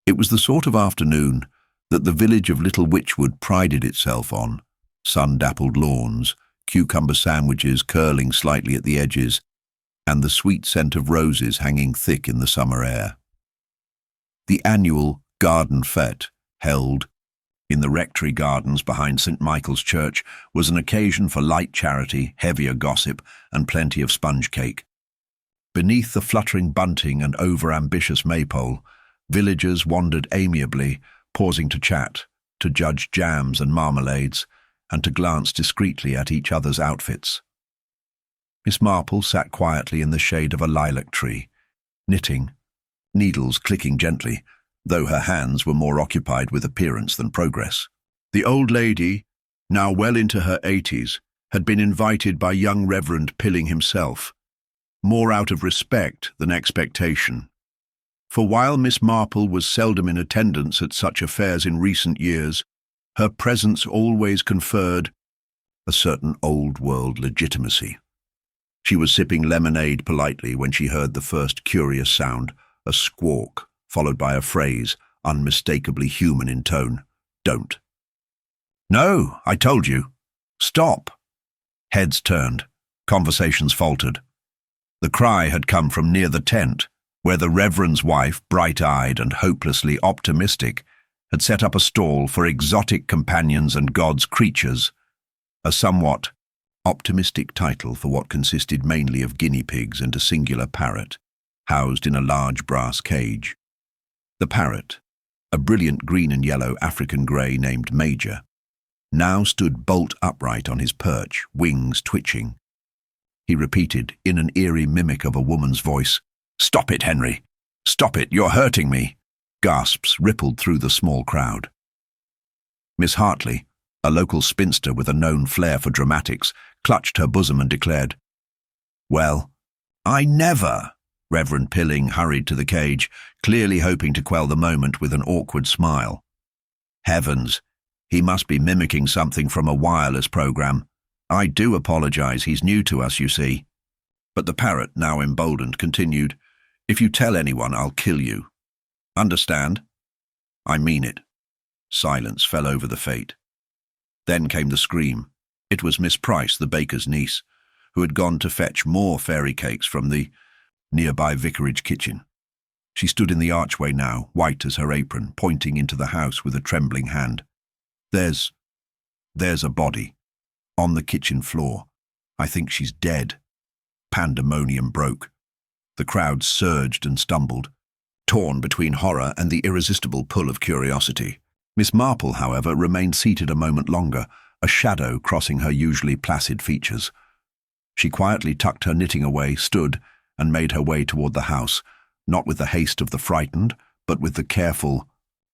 It was the sort of afternoon that the village of Little Witchwood prided itself on: sun-dappled lawns, cucumber sandwiches curling slightly at the edges, and the sweet scent of roses hanging thick in the summer air. The annual garden fete, held in the rectory gardens behind St. Michael's Church, was an occasion for light charity, heavier gossip, and plenty of sponge cake. Beneath the fluttering bunting and over-ambitious maypole, villagers wandered amiably, pausing to chat, to judge jams and marmalades, and to glance discreetly at each other's outfits. Miss Marple sat quietly in the shade of a lilac tree, knitting, needles clicking gently, though her hands were more occupied with appearance than progress. The old lady, now well into her 80s, had been invited by young Reverend Pilling himself, more out of respect than expectation. For while Miss Marple was seldom in attendance at such affairs in recent years, her presence always conferred a certain old-world legitimacy. She was sipping lemonade politely when she heard the first curious sound, a squawk, followed by a phrase, unmistakably human in tone. "Don't." "No, I told you. Stop." Heads turned. Conversations faltered. The cry had come from near the tent, where the Reverend's wife, bright-eyed and hopelessly optimistic, had set up a stall for exotic companions and God's creatures, a somewhat optimistic title for what consisted mainly of guinea pigs and a singular parrot, housed in a large brass cage. The parrot, a brilliant green and yellow African grey named Major, now stood bolt upright on his perch, wings twitching. He repeated, in an eerie mimic of a woman's voice, "Stop it, Henry! Stop it, you're hurting me!" Gasps rippled through the small crowd. Miss Hartley, a local spinster with a known flair for dramatics, clutched her bosom and declared, "Well, I never!" Reverend Pilling hurried to the cage, clearly hoping to quell the moment with an awkward smile. Heavens, he must be mimicking something from a wireless program. "I do apologize, he's new to us, you see." But the parrot, now emboldened, continued, "If you tell anyone, I'll kill you. Understand?" "I mean it." Silence fell over the fete. Then came the scream. It was Miss Price, the baker's niece, who had gone to fetch more fairy cakes from the nearby vicarage kitchen. She stood in the archway now, white as her apron, pointing into the house with a trembling hand. There's a body. On the kitchen floor. I think she's dead." Pandemonium broke. The crowd surged and stumbled, torn between horror and the irresistible pull of curiosity. Miss Marple, however, remained seated a moment longer, a shadow crossing her usually placid features. She quietly tucked her knitting away, stood, and made her way toward the house, not with the haste of the frightened, but with the careful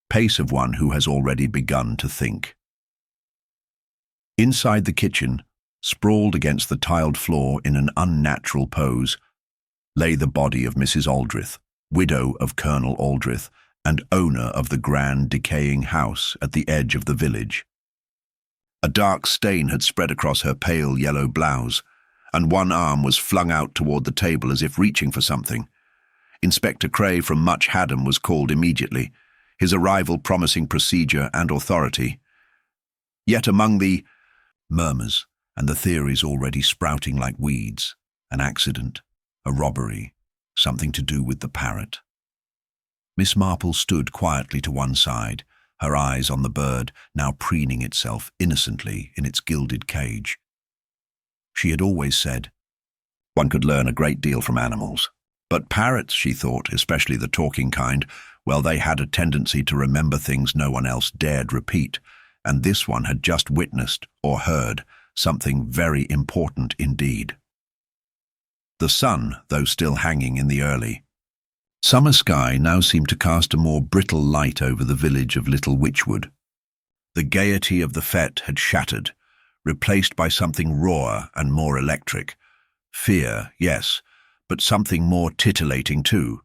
pace of one who has already begun to think. Inside the kitchen, sprawled against the tiled floor in an unnatural pose, lay the body of Mrs. Aldrich, widow of Colonel Aldrich and owner of the grand decaying house at the edge of the village. A dark stain had spread across her pale yellow blouse, and one arm was flung out toward the table as if reaching for something. Inspector Cray from Much Haddam was called immediately, his arrival promising procedure and authority. Yet among the murmurs and the theories already sprouting like weeds, an accident, a robbery, something to do with the parrot. Miss Marple stood quietly to one side, her eyes on the bird, now preening itself innocently in its gilded cage. She had always said, one could learn a great deal from animals. But parrots, she thought, especially the talking kind, well, they had a tendency to remember things no one else dared repeat, and this one had just witnessed, or heard, something very important indeed. The sun, though still hanging in the early summer sky, now seemed to cast a more brittle light over the village of Little Witchwood. The gaiety of the fete had shattered, replaced by something rawer and more electric. Fear, yes, but something more titillating too.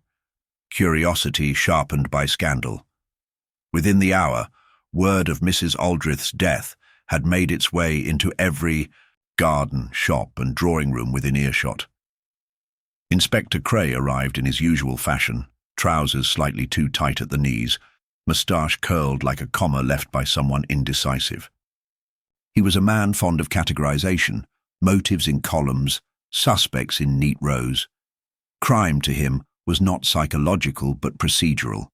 Curiosity sharpened by scandal. Within the hour, word of Mrs. Aldrich's death had made its way into every garden, shop and drawing-room within earshot. Inspector Cray arrived in his usual fashion, trousers slightly too tight at the knees, moustache curled like a comma left by someone indecisive. He was a man fond of categorization, motives in columns, suspects in neat rows. Crime to him was not psychological but procedural.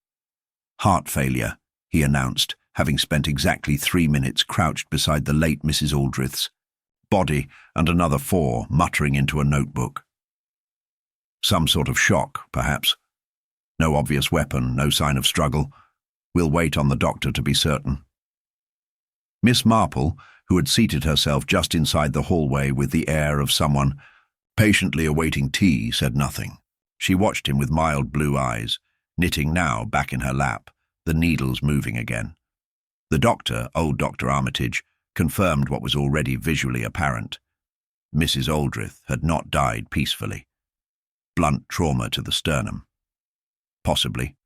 Heart failure, he announced, having spent exactly 3 minutes crouched beside the late Mrs. Aldrith's body and another 4 muttering into a notebook. Some sort of shock, perhaps. No obvious weapon, no sign of struggle. We'll wait on the doctor to be certain. Miss Marple, who had seated herself just inside the hallway with the air of someone patiently awaiting tea, said nothing. She watched him with mild blue eyes, knitting now back in her lap, the needles moving again. The doctor, old Dr. Armitage, confirmed what was already visually apparent. Mrs. Aldrith had not died peacefully. Blunt trauma to the sternum. Possibly.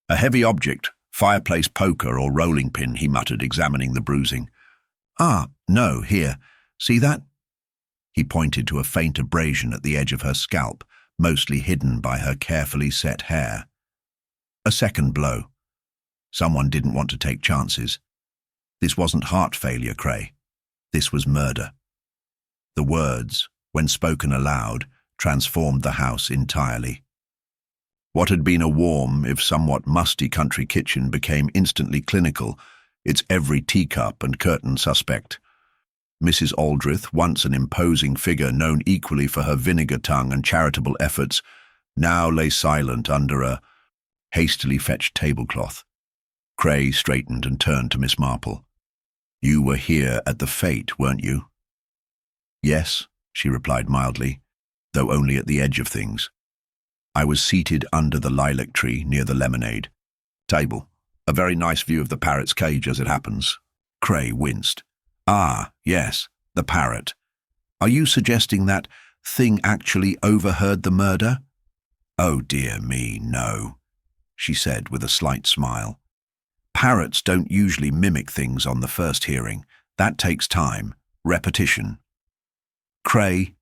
A heavy object, fireplace poker or rolling pin, he muttered, examining the bruising. Ah, no, here. See that? He pointed to a faint abrasion at the edge of her scalp, mostly hidden by her carefully set hair. A second blow. Someone didn't want to take chances. This wasn't heart failure, Cray. This was murder. The words, when spoken aloud, transformed the house entirely. What had been a warm, if somewhat musty country kitchen became instantly clinical, its every teacup and curtain suspect. Mrs. Aldrith, once an imposing figure known equally for her vinegar tongue and charitable efforts, now lay silent under a hastily fetched tablecloth. Cray straightened and turned to Miss Marple. You were here at the fete, weren't you? Yes, she replied mildly, though only at the edge of things. I was seated under the lilac tree near the lemonade table. A very nice view of the parrot's cage as it happens. Cray winced. Ah, yes, the parrot. Are you suggesting that thing actually overheard the murder? Oh dear me, no, she said with a slight smile. Parrots don't usually mimic things on the first hearing. That takes time, repetition. Cray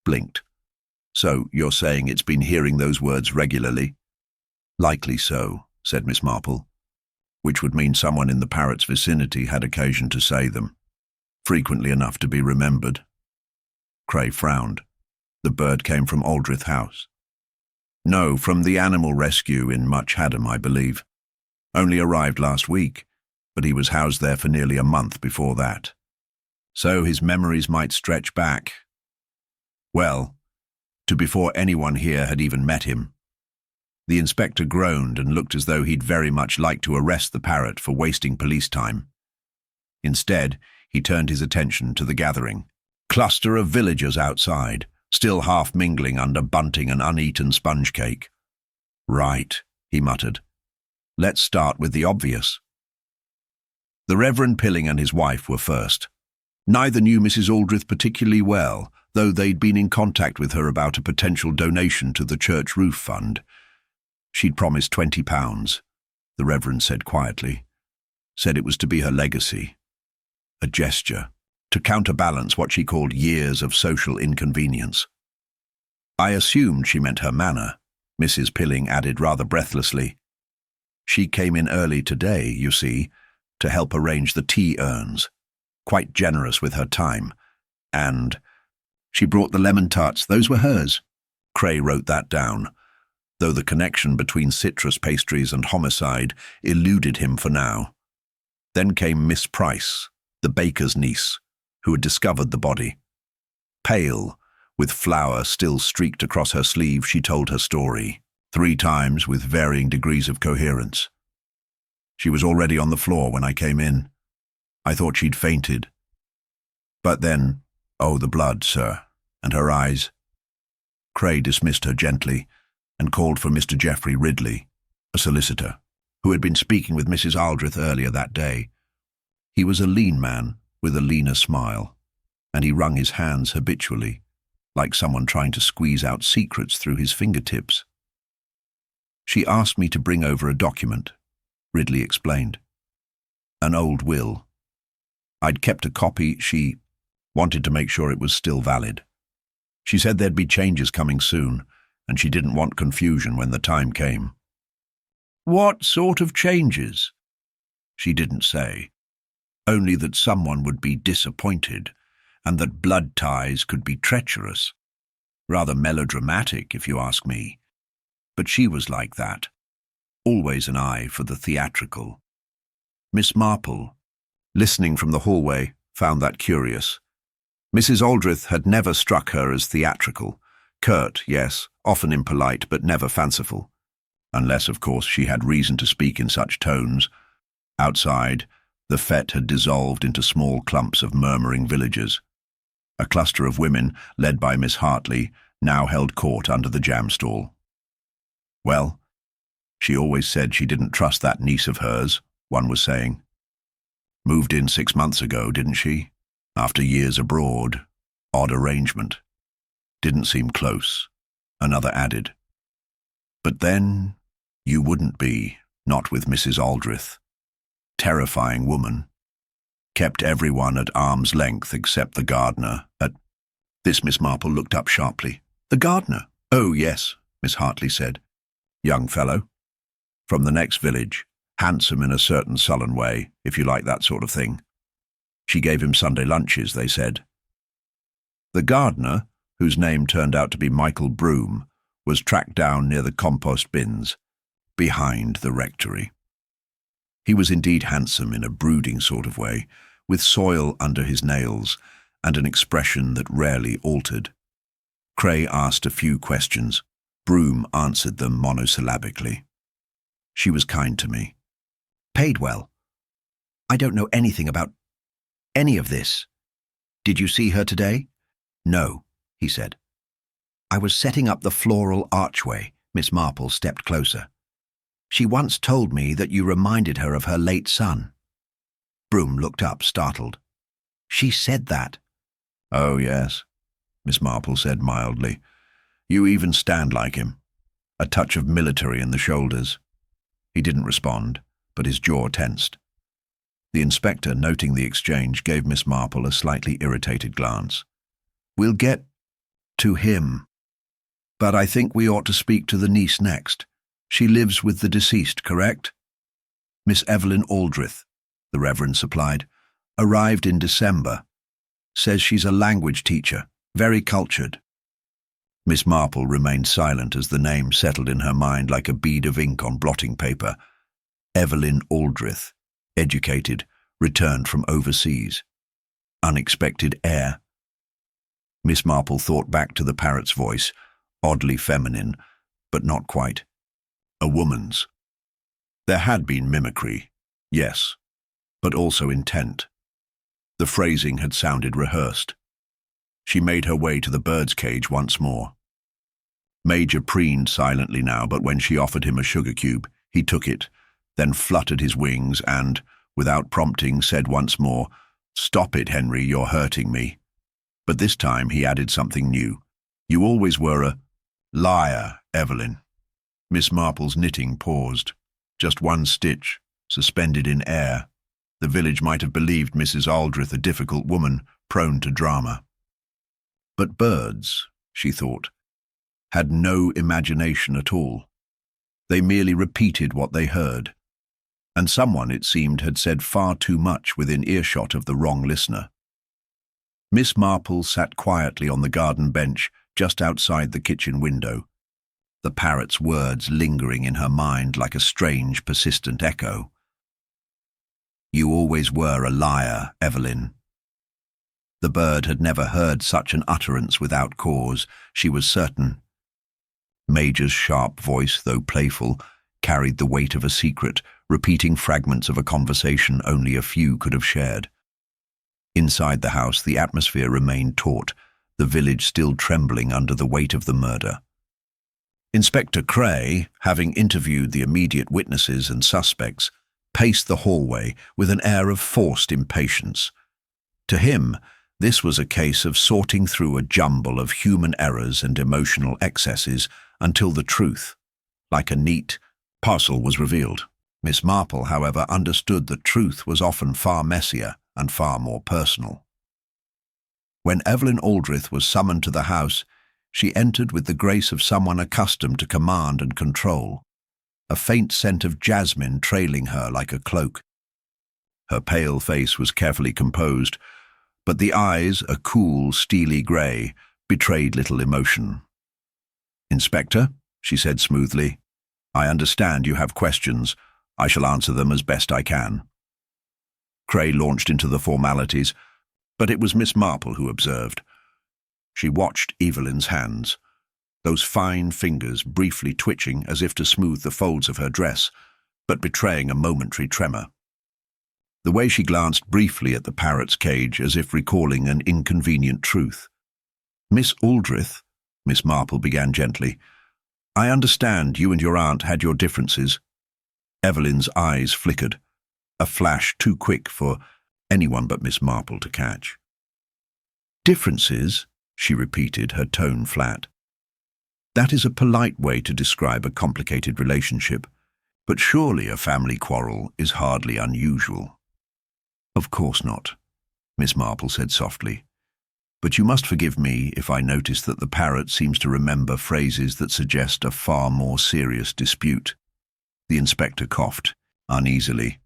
blinked. So you're saying it's been hearing those words regularly? Likely so, said Miss Marple, which would mean someone in the parrot's vicinity had occasion to say them, frequently enough to be remembered. Cray frowned. The bird came from Aldrith House. No, from the animal rescue in Much Haddam, I believe. Only arrived last week, but he was housed there for nearly a month before that. So his memories might stretch back, well, to before anyone here had even met him. The inspector groaned and looked as though he'd very much like to arrest the parrot for wasting police time. Instead, he turned his attention to the gathering. Cluster of villagers outside, still half mingling under bunting and uneaten sponge cake. Right, he muttered. Let's start with the obvious. The Reverend Pilling and his wife were first. Neither knew Mrs. Aldrith particularly well, though they'd been in contact with her about a potential donation to the church roof fund. She'd promised £20, the Reverend said quietly. Said it was to be her legacy. A gesture, to counterbalance what she called years of social inconvenience. I assumed she meant her manor, Mrs. Pilling added rather breathlessly. She came in early today, you see, to help arrange the tea urns. Quite generous with her time. And she brought the lemon tarts. Those were hers. Cray wrote that down, though the connection between citrus pastries and homicide eluded him for now. Then came Miss Price, the baker's niece, who had discovered the body. Pale, with flour still streaked across her sleeve, she told her story, 3 times with varying degrees of coherence. She was already on the floor when I came in. I thought she'd fainted. But then, oh, the blood, sir, and her eyes. Cray dismissed her gently and called for Mr. Geoffrey Ridley, a solicitor, who had been speaking with Mrs. Aldrith earlier that day. He was a lean man with a leaner smile, and he wrung his hands habitually, like someone trying to squeeze out secrets through his fingertips. She asked me to bring over a document, Ridley explained. An old will. I'd kept a copy. She wanted to make sure it was still valid. She said there'd be changes coming soon, and she didn't want confusion when the time came. What sort of changes? she didn't say. Only that someone would be disappointed, and that blood ties could be treacherous. Rather melodramatic, if you ask me. But she was like that. Always an eye for the theatrical. Miss Marple, listening from the hallway, found that curious. Mrs. Aldrich had never struck her as theatrical. Curt, yes, often impolite, but never fanciful. Unless, of course, she had reason to speak in such tones. Outside, the fete had dissolved into small clumps of murmuring villagers. A cluster of women, led by Miss Hartley, now held court under the jam stall. Well, she always said she didn't trust that niece of hers, one was saying. Moved in 6 months ago, didn't she? After years abroad. Odd arrangement. Didn't seem close, another added. But then, you wouldn't be, not with Mrs. Aldrich. Terrifying woman. Kept everyone at arm's length except the gardener. This Miss Marple looked up sharply. The gardener? Oh, yes, Miss Hartley said. Young fellow. From the next village. Handsome in a certain sullen way, if you like that sort of thing. She gave him Sunday lunches, they said. The gardener, whose name turned out to be Michael Broom, was tracked down near the compost bins, behind the rectory. He was indeed handsome in a brooding sort of way, with soil under his nails and an expression that rarely altered. Cray asked a few questions. Broom answered them monosyllabically. She was kind to me. Paid well. I don't know anything about any of this. Did you see her today? No, he said. I was setting up the floral archway. Miss Marple stepped closer. She once told me that you reminded her of her late son. Broom looked up, startled. She said that. Oh, yes, Miss Marple said mildly. You even stand like him. A touch of military in the shoulders. He didn't respond, but his jaw tensed. The inspector, noting the exchange, gave Miss Marple a slightly irritated glance. We'll get to him. But I think we ought to speak to the niece next. She lives with the deceased, correct? Miss Evelyn Aldrich, the Reverend supplied, arrived in December. Says she's a language teacher, very cultured. Miss Marple remained silent as the name settled in her mind like a bead of ink on blotting paper. Evelyn Aldrich, educated, returned from overseas. Unexpected heir. Miss Marple thought back to the parrot's voice, oddly feminine, but not quite. A woman's. There had been mimicry, yes, but also intent. The phrasing had sounded rehearsed. She made her way to the bird's cage once more. Major preened silently now, but when she offered him a sugar cube, he took it, then fluttered his wings and, without prompting, said once more, Stop it, Henry, you're hurting me. But this time he added something new. You always were a liar, Evelyn. Miss Marple's knitting paused. Just one stitch, suspended in air. The village might have believed Mrs. Aldrich a difficult woman, prone to drama. But birds, she thought, had no imagination at all. They merely repeated what they heard. And someone, it seemed, had said far too much within earshot of the wrong listener. Miss Marple sat quietly on the garden bench just outside the kitchen window, the parrot's words lingering in her mind like a strange, persistent echo. You always were a liar, Evelyn. The bird had never heard such an utterance without cause, she was certain. Major's sharp voice, though playful, carried the weight of a secret, repeating fragments of a conversation only a few could have shared. Inside the house, the atmosphere remained taut, the village still trembling under the weight of the murder. Inspector Cray, having interviewed the immediate witnesses and suspects, paced the hallway with an air of forced impatience. To him, this was a case of sorting through a jumble of human errors and emotional excesses until the truth, like a neat parcel, was revealed. Miss Marple, however, understood that truth was often far messier and far more personal. When Evelyn Aldrich was summoned to the house, she entered with the grace of someone accustomed to command and control, a faint scent of jasmine trailing her like a cloak. Her pale face was carefully composed, but the eyes, a cool, steely grey, betrayed little emotion. "Inspector," she said smoothly, "I understand you have questions. I shall answer them as best I can." Cray launched into the formalities, but it was Miss Marple who observed. She watched Evelyn's hands, those fine fingers briefly twitching as if to smooth the folds of her dress, but betraying a momentary tremor. The way she glanced briefly at the parrot's cage as if recalling an inconvenient truth. "Miss Aldrich," Miss Marple began gently, "I understand you and your aunt had your differences." Evelyn's eyes flickered, a flash too quick for anyone but Miss Marple to catch. "Differences?" she repeated, her tone flat. "That is a polite way to describe a complicated relationship, but surely a family quarrel is hardly unusual." "Of course not," Miss Marple said softly. "But you must forgive me if I notice that the parrot seems to remember phrases that suggest a far more serious dispute." The inspector coughed uneasily.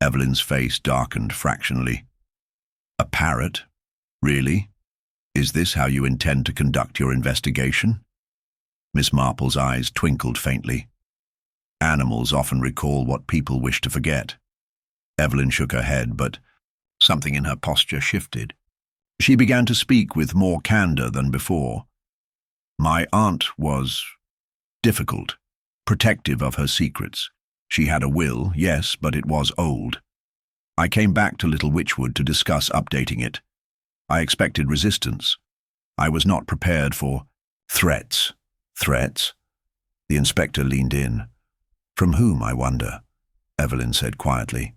Evelyn's face darkened fractionally. "A parrot? Really? Is this how you intend to conduct your investigation?" Miss Marple's eyes twinkled faintly. "Animals often recall what people wish to forget." Evelyn shook her head, but something in her posture shifted. She began to speak with more candor than before. "My aunt was difficult, protective of her secrets. She had a will, yes, but it was old. I came back to Little Witchwood to discuss updating it. I expected resistance. I was not prepared for threats." "Threats?" The inspector leaned in. "From whom, I wonder?" Evelyn said quietly.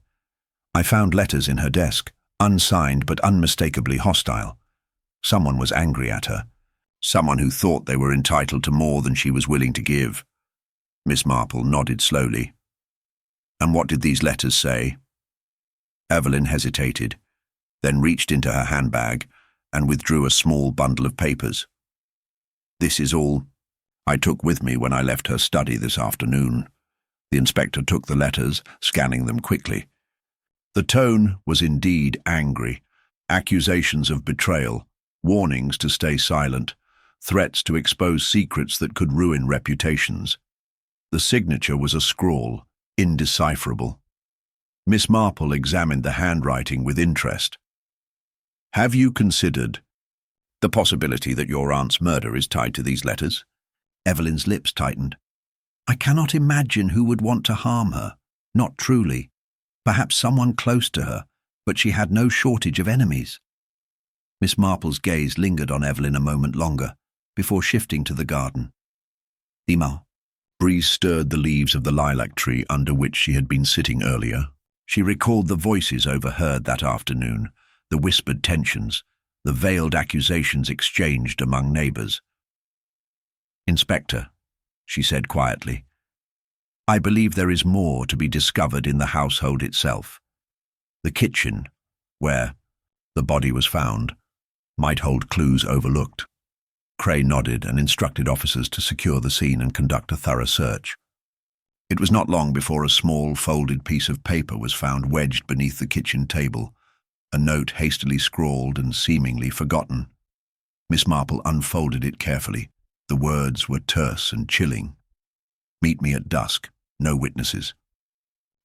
"I found letters in her desk, unsigned but unmistakably hostile. Someone was angry at her. Someone who thought they were entitled to more than she was willing to give." Miss Marple nodded slowly. "And what did these letters say?" Evelyn hesitated, then reached into her handbag and withdrew a small bundle of papers. "This is all I took with me when I left her study this afternoon." The inspector took the letters, scanning them quickly. The tone was indeed angry. Accusations of betrayal, warnings to stay silent, threats to expose secrets that could ruin reputations. The signature was a scrawl, indecipherable. Miss Marple examined the handwriting with interest. "Have you considered the possibility that your aunt's murder is tied to these letters?" Evelyn's lips tightened. "I cannot imagine who would want to harm her. Not truly. Perhaps someone close to her, but she had no shortage of enemies." Miss Marple's gaze lingered on Evelyn a moment longer, before shifting to the garden. "Ima." Breeze stirred the leaves of the lilac tree under which she had been sitting earlier. She recalled the voices overheard that afternoon, the whispered tensions, the veiled accusations exchanged among neighbours. "Inspector," she said quietly, "I believe there is more to be discovered in the household itself. The kitchen, where the body was found, might hold clues overlooked." Cray nodded and instructed officers to secure the scene and conduct a thorough search. It was not long before a small, folded piece of paper was found wedged beneath the kitchen table, a note hastily scrawled and seemingly forgotten. Miss Marple unfolded it carefully. The words were terse and chilling. "Meet me at dusk. No witnesses.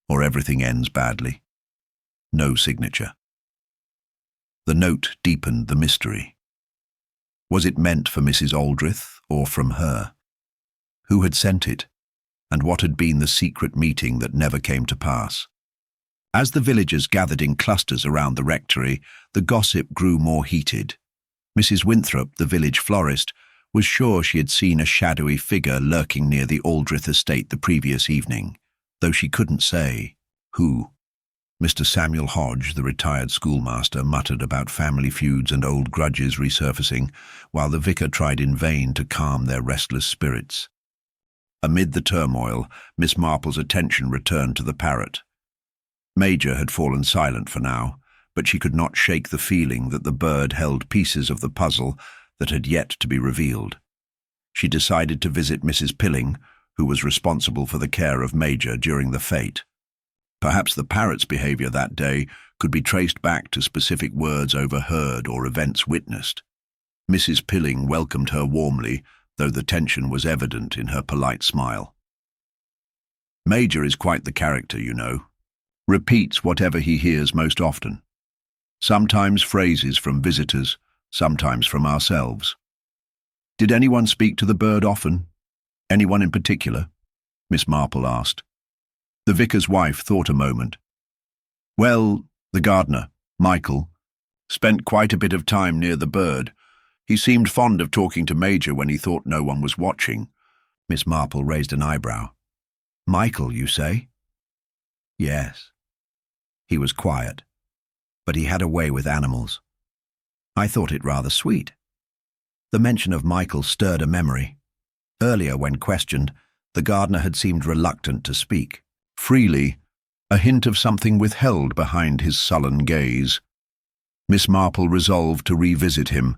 Or everything ends badly." No signature. The note deepened the mystery. Was it meant for Mrs. Aldrich or from her? Who had sent it? And what had been the secret meeting that never came to pass? As the villagers gathered in clusters around the rectory, the gossip grew more heated. Mrs. Winthrop, the village florist, was sure she had seen a shadowy figure lurking near the Aldrich estate the previous evening, though she couldn't say who. Mr. Samuel Hodge, the retired schoolmaster, muttered about family feuds and old grudges resurfacing, while the vicar tried in vain to calm their restless spirits. Amid the turmoil, Miss Marple's attention returned to the parrot. Major had fallen silent for now, but she could not shake the feeling that the bird held pieces of the puzzle that had yet to be revealed. She decided to visit Mrs. Pilling, who was responsible for the care of Major during the fete. Perhaps the parrot's behavior that day could be traced back to specific words overheard or events witnessed. Mrs. Pilling welcomed her warmly, though the tension was evident in her polite smile. Major is quite the character, you know. Repeats whatever he hears most often. Sometimes phrases from visitors, sometimes from ourselves. Did anyone speak to the bird often? Anyone in particular? Miss Marple asked. The vicar's wife thought a moment. Well, the gardener, Michael, spent quite a bit of time near the bird. He seemed fond of talking to Major when he thought no one was watching. Miss Marple raised an eyebrow. Michael, you say? Yes. He was quiet, but he had a way with animals. I thought it rather sweet. The mention of Michael stirred a memory. Earlier, when questioned, the gardener had seemed reluctant to speak. Freely, a hint of something withheld behind his sullen gaze. Miss Marple resolved to revisit him,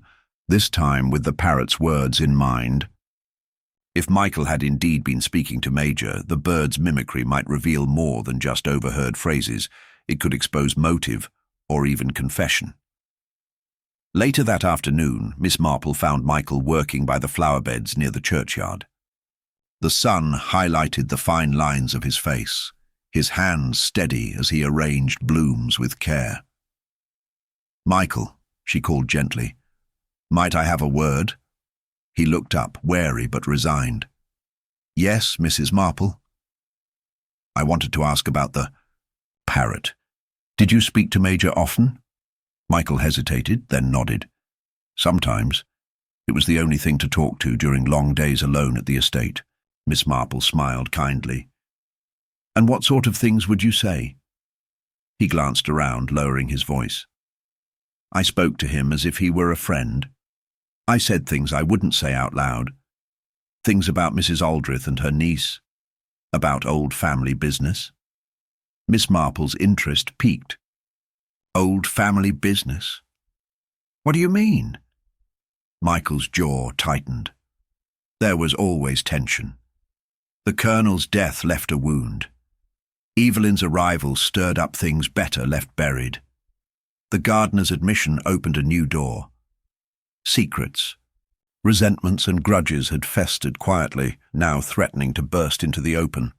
this time with the parrot's words in mind. If Michael had indeed been speaking to Major, the bird's mimicry might reveal more than just overheard phrases. It could expose motive, or even confession. Later that afternoon, Miss Marple found Michael working by the flower beds near the churchyard. The sun highlighted the fine lines of his face, his hands steady as he arranged blooms with care. Michael, she called gently, might I have a word? He looked up, wary but resigned. Yes, Mrs. Marple. I wanted to ask about the parrot. Did you speak to Major often? Michael hesitated, then nodded. Sometimes. It was the only thing to talk to during long days alone at the estate. Miss Marple smiled kindly. And what sort of things would you say? He glanced around, lowering his voice. I spoke to him as if he were a friend. I said things I wouldn't say out loud. Things about Mrs. Aldrich and her niece. About old family business. Miss Marple's interest piqued. Old family business? What do you mean? Michael's jaw tightened. There was always tension. The Colonel's death left a wound. Evelyn's arrival stirred up things better left buried. The gardener's admission opened a new door. Secrets, resentments and grudges had festered quietly, now threatening to burst into the open.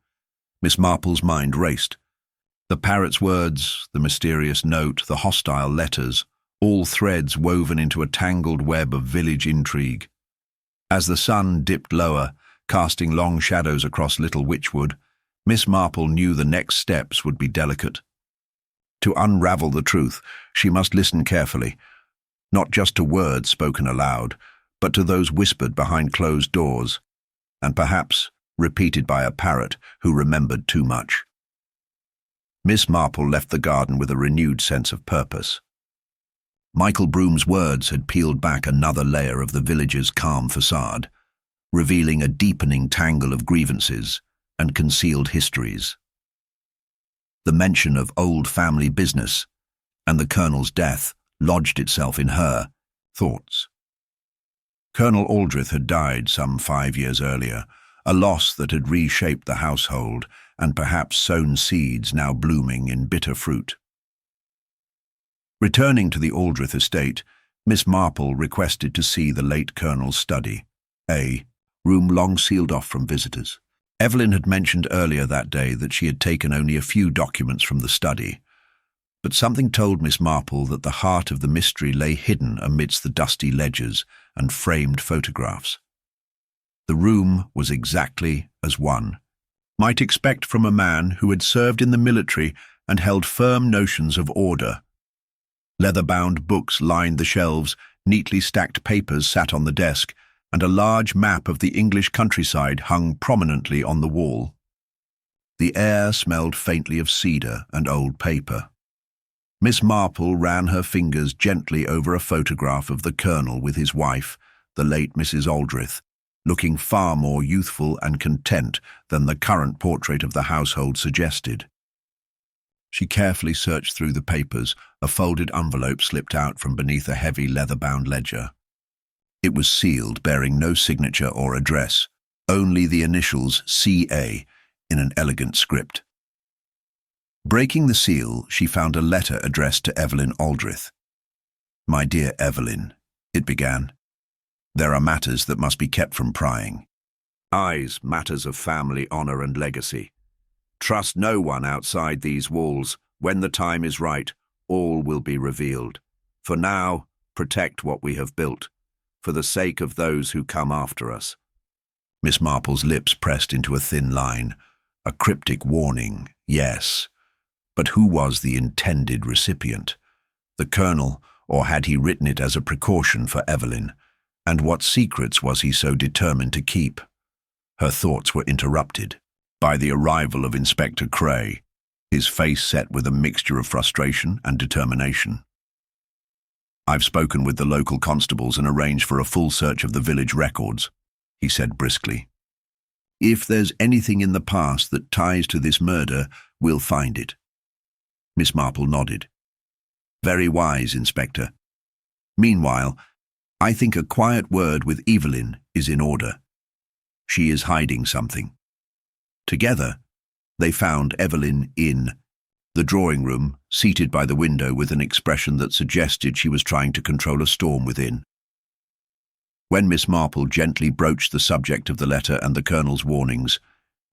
Miss Marple's mind raced. The parrot's words, the mysterious note, the hostile letters, all threads woven into a tangled web of village intrigue. As the sun dipped lower, casting long shadows across Little Witchwood, Miss Marple knew the next steps would be delicate. To unravel the truth, she must listen carefully, not just to words spoken aloud, but to those whispered behind closed doors, and perhaps repeated by a parrot who remembered too much. Miss Marple left the garden with a renewed sense of purpose. Michael Broom's words had peeled back another layer of the village's calm facade, revealing a deepening tangle of grievances and concealed histories. The mention of old family business and the Colonel's death lodged itself in her thoughts. Colonel Aldrich had died some 5 years earlier, a loss that had reshaped the household and perhaps sown seeds now blooming in bitter fruit. Returning to the Aldrich estate, Miss Marple requested to see the late Colonel's study, a room long sealed off from visitors. Evelyn had mentioned earlier that day that she had taken only a few documents from the study, but something told Miss Marple that the heart of the mystery lay hidden amidst the dusty ledgers and framed photographs. The room was exactly as one might expect from a man who had served in the military and held firm notions of order. Leather-bound books lined the shelves, neatly stacked papers sat on the desk, and a large map of the English countryside hung prominently on the wall. The air smelled faintly of cedar and old paper. Miss Marple ran her fingers gently over a photograph of the Colonel with his wife, the late Mrs. Aldrich, looking far more youthful and content than the current portrait of the household suggested. She carefully searched through the papers. A folded envelope slipped out from beneath a heavy leather-bound ledger. It was sealed, bearing no signature or address, only the initials C.A. in an elegant script. Breaking the seal, she found a letter addressed to Evelyn Aldrich. "My dear Evelyn," it began, "there are matters that must be kept from prying. Matters of family honor and legacy. Trust no one outside these walls. When the time is right, all will be revealed. For now, protect what we have built, for the sake of those who come after us." Miss Marple's lips pressed into a thin line. A cryptic warning, yes. But who was the intended recipient? The Colonel, or had he written it as a precaution for Evelyn? And what secrets was he so determined to keep? Her thoughts were interrupted by the arrival of Inspector Cray, his face set with a mixture of frustration and determination. "I've spoken with the local constables and arranged for a full search of the village records," he said briskly. "If there's anything in the past that ties to this murder, we'll find it." Miss Marple nodded. "Very wise, Inspector. Meanwhile, I think a quiet word with Evelyn is in order. She is hiding something." Together, they found Evelyn in the drawing room, seated by the window with an expression that suggested she was trying to control a storm within. When Miss Marple gently broached the subject of the letter and the Colonel's warnings,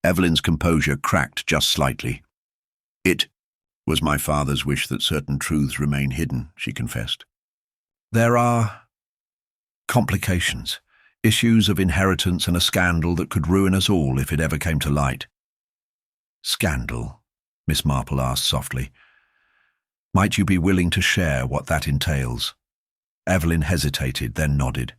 Evelyn's composure cracked just slightly. "It was my father's wish that certain truths remain hidden," she confessed. "There are complications, issues of inheritance and a scandal that could ruin us all if it ever came to light." "Scandal?" Miss Marple asked softly. "Might you be willing to share what that entails?" Evelyn hesitated, then nodded.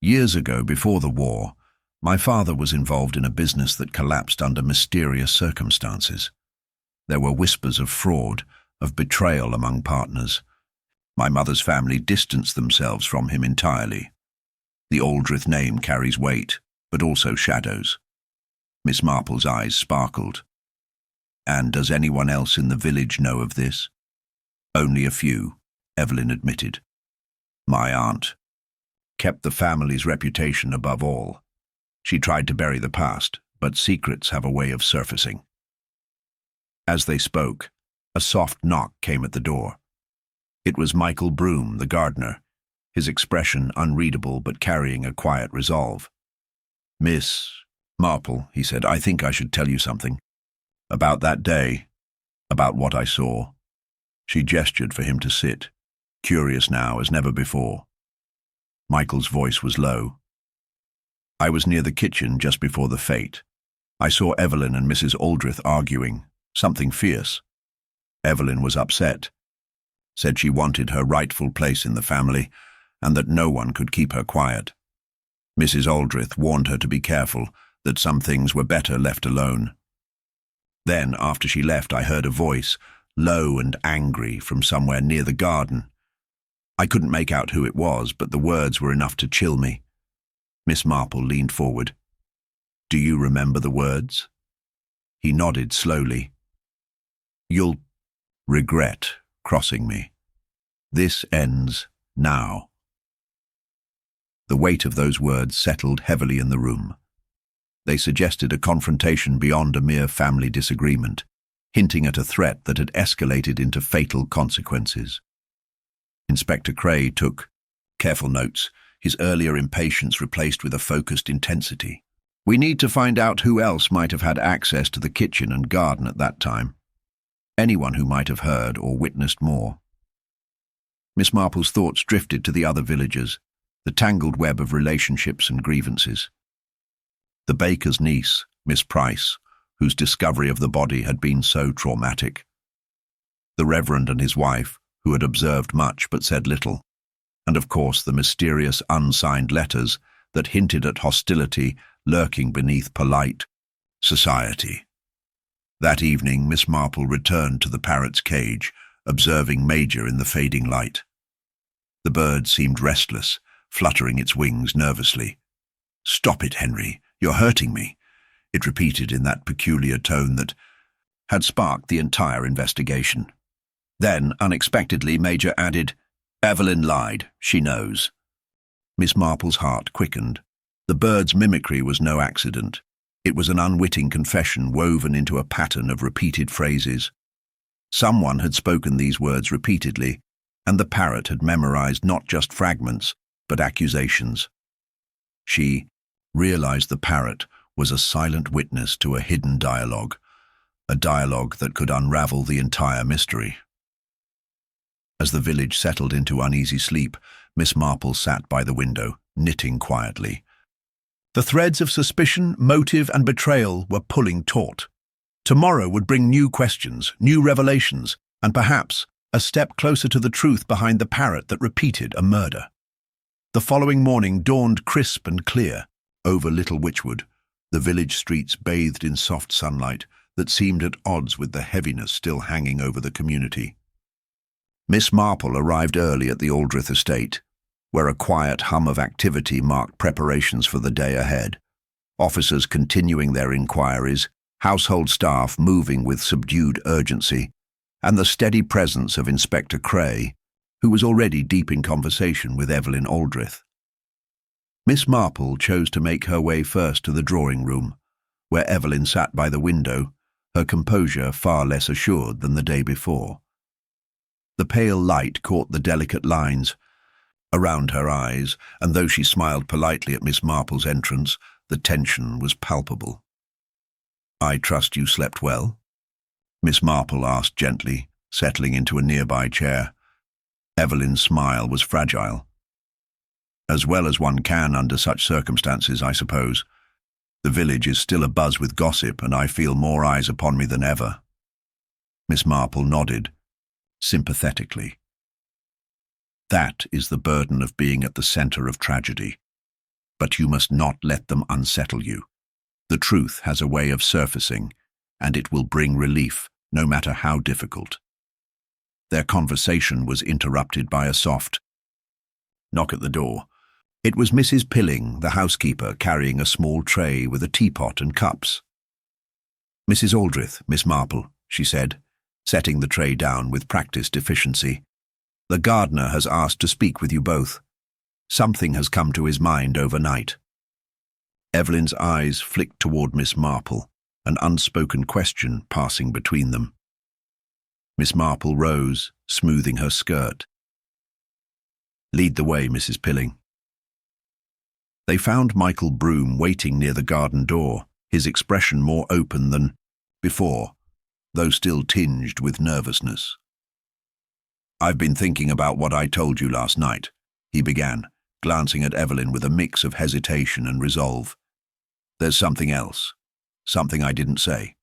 "Years ago, before the war, my father was involved in a business that collapsed under mysterious circumstances. There were whispers of fraud, of betrayal among partners. My mother's family distanced themselves from him entirely. The Aldrich name carries weight, but also shadows." Miss Marple's eyes sparkled. "And does anyone else in the village know of this?" "Only a few," Evelyn admitted. "My aunt kept the family's reputation above all. She tried to bury the past, but secrets have a way of surfacing." As they spoke, a soft knock came at the door. It was Michael Broom, the gardener, his expression unreadable but carrying a quiet resolve. "Miss Marple," he said, "I think I should tell you something. About that day, about what I saw." She gestured for him to sit, curious now as never before. Michael's voice was low. "I was near the kitchen just before the fete. I saw Evelyn and Mrs. Aldrich arguing, something fierce. Evelyn was upset, said she wanted her rightful place in the family and that no one could keep her quiet. Mrs. Aldrich warned her to be careful, that some things were better left alone. Then, after she left, I heard a voice, low and angry, from somewhere near the garden. I couldn't make out who it was, but the words were enough to chill me." Miss Marple leaned forward. "Do you remember the words?" He nodded slowly. "You'll regret crossing me. This ends now." The weight of those words settled heavily in the room. They suggested a confrontation beyond a mere family disagreement, hinting at a threat that had escalated into fatal consequences. Inspector Cray took careful notes, his earlier impatience replaced with a focused intensity. "We need to find out who else might have had access to the kitchen and garden at that time. Anyone who might have heard or witnessed more." Miss Marple's thoughts drifted to the other villagers, the tangled web of relationships and grievances. The baker's niece, Miss Price, whose discovery of the body had been so traumatic. The Reverend and his wife, who had observed much but said little. And of course the mysterious unsigned letters that hinted at hostility lurking beneath polite society. That evening Miss Marple returned to the parrot's cage, observing Major in the fading light. The bird seemed restless, fluttering its wings nervously. "Stop it, Henry, you're hurting me," it repeated in that peculiar tone that had sparked the entire investigation. Then, unexpectedly, Major added, "Evelyn lied, she knows." Miss Marple's heart quickened. The bird's mimicry was no accident. It was an unwitting confession woven into a pattern of repeated phrases. Someone had spoken these words repeatedly, and the parrot had memorized not just fragments, but accusations. She realized the parrot was a silent witness to a hidden dialogue, a dialogue that could unravel the entire mystery. As the village settled into uneasy sleep, Miss Marple sat by the window, knitting quietly. The threads of suspicion, motive, and betrayal were pulling taut. Tomorrow would bring new questions, new revelations, and perhaps a step closer to the truth behind the parrot that repeated a murder. The following morning dawned crisp and clear over Little Witchwood, the village streets bathed in soft sunlight that seemed at odds with the heaviness still hanging over the community. Miss Marple arrived early at the Aldrich estate, where a quiet hum of activity marked preparations for the day ahead. Officers continuing their inquiries, household staff moving with subdued urgency, and the steady presence of Inspector Cray, who was already deep in conversation with Evelyn Aldrich. Miss Marple chose to make her way first to the drawing room, where Evelyn sat by the window, her composure far less assured than the day before. The pale light caught the delicate lines around her eyes, and though she smiled politely at Miss Marple's entrance, the tension was palpable. "I trust you slept well?" Miss Marple asked gently, settling into a nearby chair. Evelyn's smile was fragile. "As well as one can under such circumstances, I suppose. The village is still abuzz with gossip, and I feel more eyes upon me than ever." Miss Marple nodded, sympathetically. "That is the burden of being at the center of tragedy. But you must not let them unsettle you. The truth has a way of surfacing, and it will bring relief, no matter how difficult." Their conversation was interrupted by a soft knock at the door. It was Mrs. Pilling, the housekeeper, carrying a small tray with a teapot and cups. "Mrs. Aldrich, Miss Marple," she said, setting the tray down with practiced efficiency. "The gardener has asked to speak with you both. Something has come to his mind overnight." Evelyn's eyes flicked toward Miss Marple, an unspoken question passing between them. Miss Marple rose, smoothing her skirt. "Lead the way, Mrs. Pilling." They found Michael Broom waiting near the garden door, his expression more open than before, though still tinged with nervousness. "I've been thinking about what I told you last night," he began, glancing at Evelyn with a mix of hesitation and resolve. "There's something else, something I didn't say."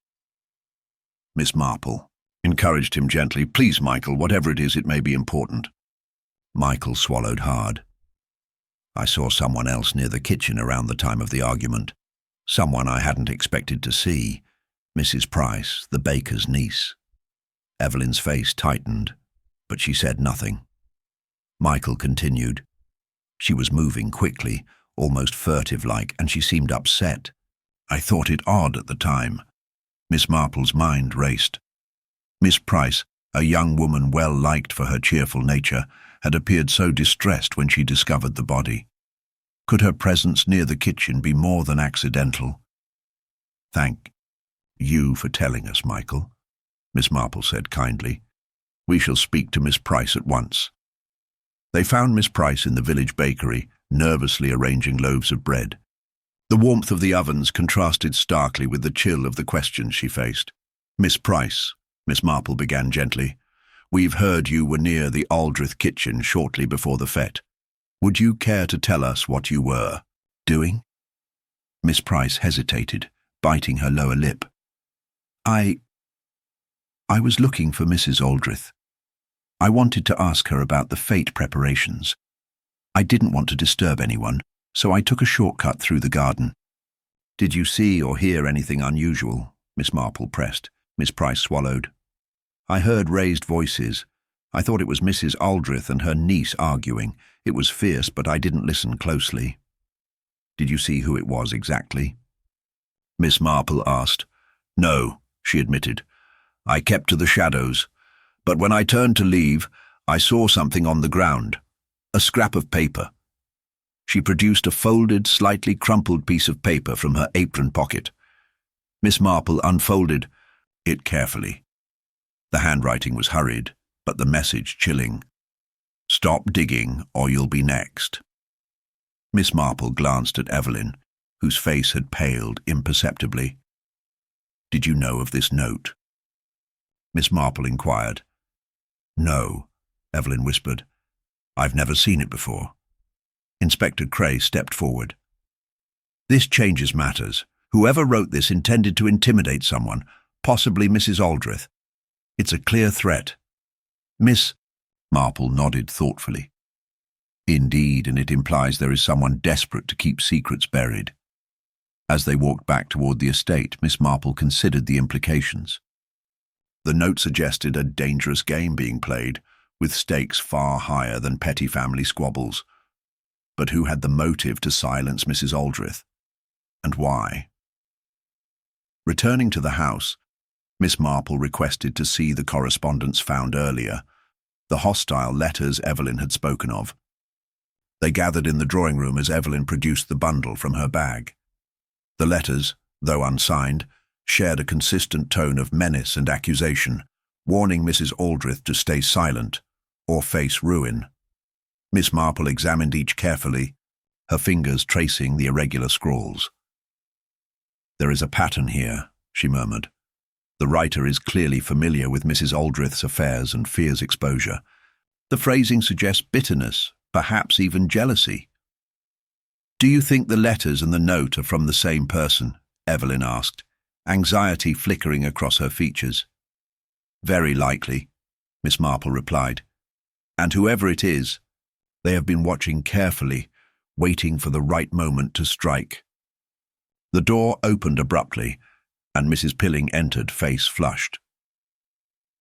Miss Marple encouraged him gently. "Please, Michael, whatever it is, it may be important." Michael swallowed hard. "I saw someone else near the kitchen around the time of the argument. Someone I hadn't expected to see. Mrs. Price, the baker's niece." Evelyn's face tightened, but she said nothing. Michael continued. "She was moving quickly, almost furtive-like, and she seemed upset. I thought it odd at the time." Miss Marple's mind raced. Miss Price, a young woman well liked for her cheerful nature, had appeared so distressed when she discovered the body. Could her presence near the kitchen be more than accidental? "Thank you for telling us, Michael," Miss Marple said kindly. "We shall speak to Miss Price at once." They found Miss Price in the village bakery, nervously arranging loaves of bread. The warmth of the ovens contrasted starkly with the chill of the questions she faced. "Miss Price," Miss Marple began gently, "we've heard you were near the Aldrich kitchen shortly before the fete. Would you care to tell us what you were doing?" Miss Price hesitated, biting her lower lip. I was looking for Mrs. Aldrich. I wanted to ask her about the fete preparations. I didn't want to disturb anyone, so I took a shortcut through the garden." "Did you see or hear anything unusual?" Miss Marple pressed. Miss Price swallowed. "I heard raised voices. I thought it was Mrs. Aldrich and her niece arguing. It was fierce, but I didn't listen closely." "Did you see who it was exactly?" Miss Marple asked. "No," she admitted. "I kept to the shadows. But when I turned to leave, I saw something on the ground. A scrap of paper." She produced a folded, slightly crumpled piece of paper from her apron pocket. Miss Marple unfolded it carefully. The handwriting was hurried, but the message chilling. "Stop digging, or you'll be next." Miss Marple glanced at Evelyn, whose face had paled imperceptibly. "Did you know of this note?" Miss Marple inquired. "No," Evelyn whispered. "I've never seen it before." Inspector Cray stepped forward. "This changes matters. Whoever wrote this intended to intimidate someone, possibly Mrs. Aldrich. It's a clear threat." Miss Marple nodded thoughtfully. "Indeed, and it implies there is someone desperate to keep secrets buried." As they walked back toward the estate, Miss Marple considered the implications. The note suggested a dangerous game being played, with stakes far higher than petty family squabbles. But who had the motive to silence Mrs. Aldrich? And why? Returning to the house, Miss Marple requested to see the correspondence found earlier, the hostile letters Evelyn had spoken of. They gathered in the drawing room as Evelyn produced the bundle from her bag. The letters, though unsigned, shared a consistent tone of menace and accusation, warning Mrs. Aldrich to stay silent or face ruin. Miss Marple examined each carefully, her fingers tracing the irregular scrawls. "There is a pattern here," she murmured. "The writer is clearly familiar with Mrs. Aldrich's affairs and fears exposure. The phrasing suggests bitterness, perhaps even jealousy." "Do you think the letters and the note are from the same person?" Evelyn asked, anxiety flickering across her features. "Very likely," Miss Marple replied. "And whoever it is, they have been watching carefully, waiting for the right moment to strike." The door opened abruptly, and Mrs. Pilling entered, face flushed.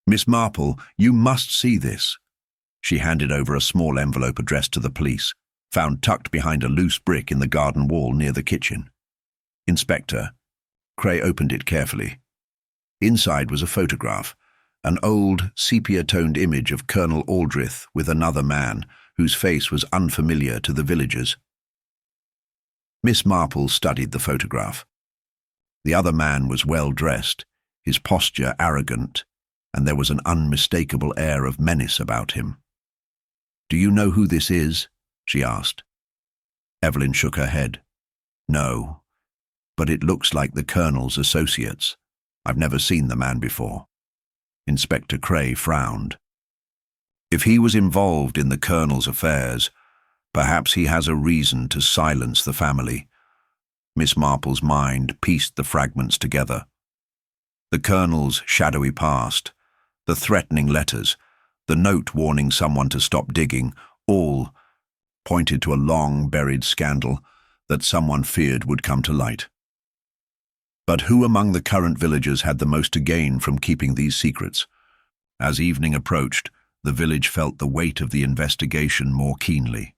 "Miss Marple, you must see this." She handed over a small envelope addressed to the police, found tucked behind a loose brick in the garden wall near the kitchen. "Inspector." Cray opened it carefully. Inside was a photograph, an old, sepia-toned image of Colonel Aldrich with another man, whose face was unfamiliar to the villagers. Miss Marple studied the photograph. The other man was well-dressed, his posture arrogant, and there was an unmistakable air of menace about him. "Do you know who this is?" she asked. Evelyn shook her head. "No, but it looks like the Colonel's associates. I've never seen the man before." Inspector Cray frowned. "If he was involved in the Colonel's affairs, perhaps he has a reason to silence the family." Miss Marple's mind pieced the fragments together. The Colonel's shadowy past, the threatening letters, the note warning someone to stop digging, all pointed to a long-buried scandal that someone feared would come to light. But who among the current villagers had the most to gain from keeping these secrets? As evening approached, the village felt the weight of the investigation more keenly.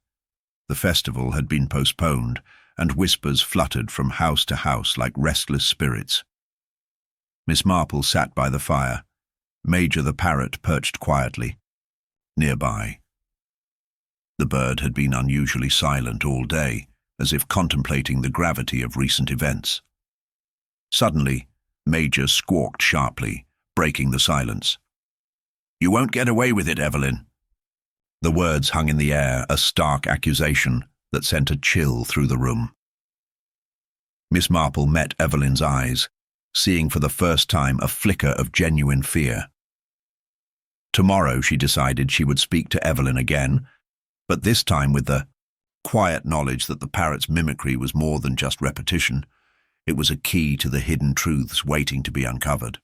The festival had been postponed, and whispers fluttered from house to house like restless spirits. Miss Marple sat by the fire. Major the Parrot perched quietly nearby. The bird had been unusually silent all day, as if contemplating the gravity of recent events. Suddenly, Major squawked sharply, breaking the silence. "You won't get away with it, Evelyn." The words hung in the air, a stark accusation that sent a chill through the room. Miss Marple met Evelyn's eyes, seeing for the first time a flicker of genuine fear. Tomorrow, she decided, she would speak to Evelyn again, but this time with the quiet knowledge that the parrot's mimicry was more than just repetition. It was a key to the hidden truths waiting to be uncovered.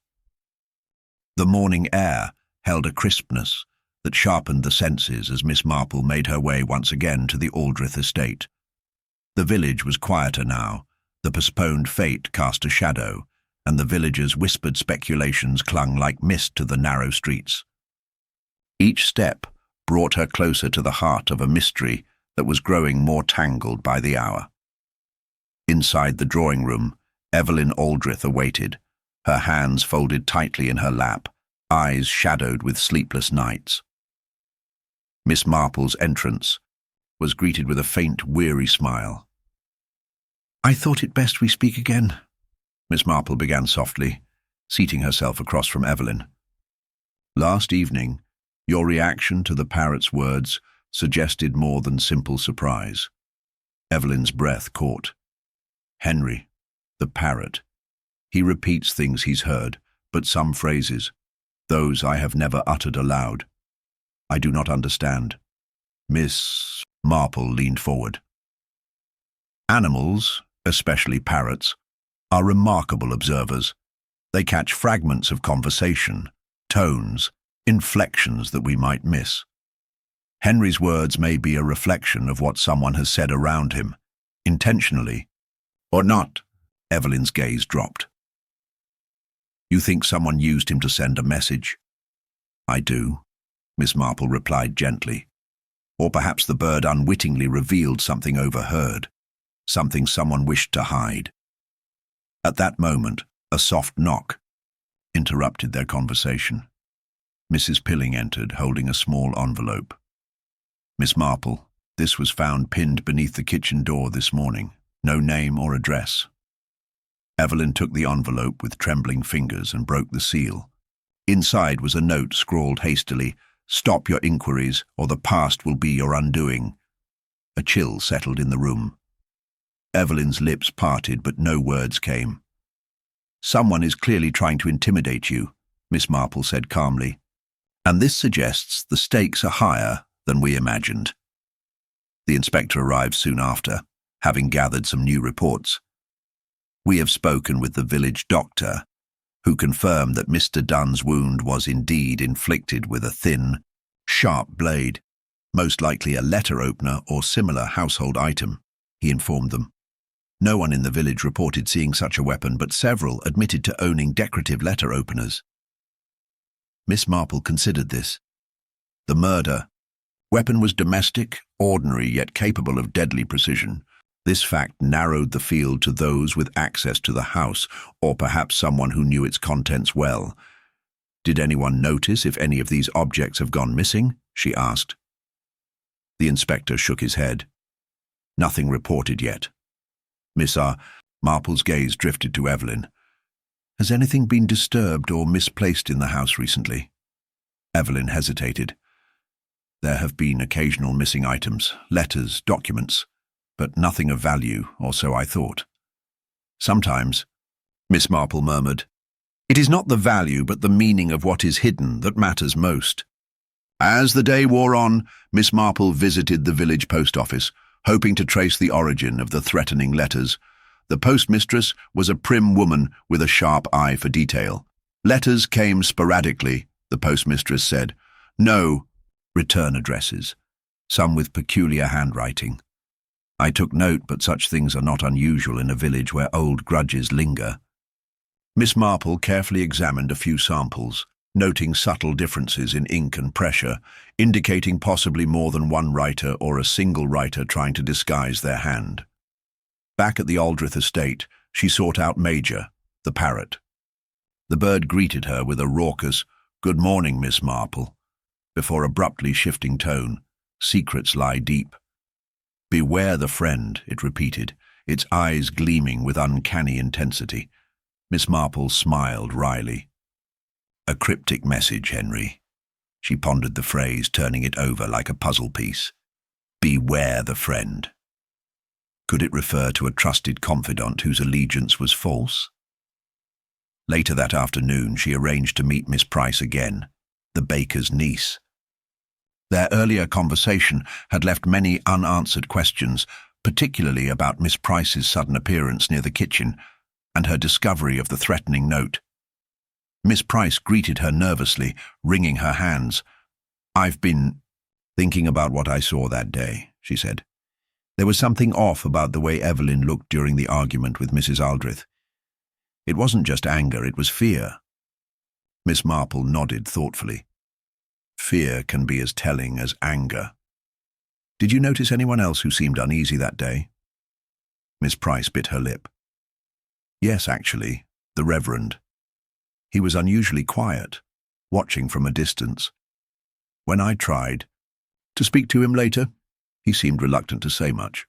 The morning air held a crispness that sharpened the senses as Miss Marple made her way once again to the Aldrich estate. The village was quieter now, the postponed fate cast a shadow, and the villagers' whispered speculations clung like mist to the narrow streets. Each step brought her closer to the heart of a mystery that was growing more tangled by the hour. Inside the drawing room, Evelyn Aldrich awaited, her hands folded tightly in her lap, eyes shadowed with sleepless nights. Miss Marple's entrance was greeted with a faint, weary smile. "I thought it best we speak again." Miss Marple began softly, seating herself across from Evelyn. Last evening, your reaction to the parrot's words suggested more than simple surprise. Evelyn's breath caught. Henry, the parrot. He repeats things he's heard, but some phrases, those I have never uttered aloud. I do not understand. Miss Marple leaned forward. Animals, especially parrots, are remarkable observers. They catch fragments of conversation, tones, inflections that we might miss. Henry's words may be a reflection of what someone has said around him, intentionally or not. Evelyn's gaze dropped. You think someone used him to send a message? I do, Miss Marple replied gently. Or perhaps the bird unwittingly revealed something overheard, something someone wished to hide. At that moment, a soft knock interrupted their conversation. Mrs. Pilling entered, holding a small envelope. Miss Marple, this was found pinned beneath the kitchen door this morning. No name or address. Evelyn took the envelope with trembling fingers and broke the seal. Inside was a note scrawled hastily, "Stop your inquiries, or the past will be your undoing." A chill settled in the room. Evelyn's lips parted, but no words came. Someone is clearly trying to intimidate you, Miss Marple said calmly. And this suggests the stakes are higher than we imagined. The inspector arrived soon after, having gathered some new reports. We have spoken with the village doctor, who confirmed that Mr. Dunn's wound was indeed inflicted with a thin, sharp blade, most likely a letter opener or similar household item, he informed them. No one in the village reported seeing such a weapon, but several admitted to owning decorative letter openers. Miss Marple considered this. The murder weapon was domestic, ordinary, yet capable of deadly precision. This fact narrowed the field to those with access to the house, or perhaps someone who knew its contents well. Did anyone notice if any of these objects have gone missing? She asked. The inspector shook his head. Nothing reported yet. Miss Marple's gaze drifted to Evelyn. Has anything been disturbed or misplaced in the house recently? Evelyn hesitated. There have been occasional missing items, letters, documents, but nothing of value, or so I thought. Sometimes, Miss Marple murmured, it is not the value but the meaning of what is hidden that matters most. As the day wore on, Miss Marple visited the village post office, hoping to trace the origin of the threatening letters. The postmistress was a prim woman with a sharp eye for detail. Letters came sporadically, the postmistress said. No return addresses, some with peculiar handwriting. I took note, but such things are not unusual in a village where old grudges linger. Miss Marple carefully examined a few samples, noting subtle differences in ink and pressure, indicating possibly more than one writer or a single writer trying to disguise their hand. Back at the Aldrich estate, she sought out Major, the parrot. The bird greeted her with a raucous, "Good morning, Miss Marple," before abruptly shifting tone, "Secrets lie deep." "Beware the friend," it repeated, its eyes gleaming with uncanny intensity. Miss Marple smiled wryly. "A cryptic message, Henry." She pondered the phrase, turning it over like a puzzle piece. "Beware the friend." Could it refer to a trusted confidant whose allegiance was false? Later that afternoon, she arranged to meet Miss Price again, the baker's niece. Their earlier conversation had left many unanswered questions, particularly about Miss Price's sudden appearance near the kitchen and her discovery of the threatening note. Miss Price greeted her nervously, wringing her hands. "I've been thinking about what I saw that day," she said. There was something off about the way Evelyn looked during the argument with Mrs. Aldrich. It wasn't just anger, it was fear. Miss Marple nodded thoughtfully. Fear can be as telling as anger. "Did you notice anyone else who seemed uneasy that day?" Miss Price bit her lip. "Yes, actually, the Reverend. He was unusually quiet, watching from a distance. When I tried to speak to him later, he seemed reluctant to say much."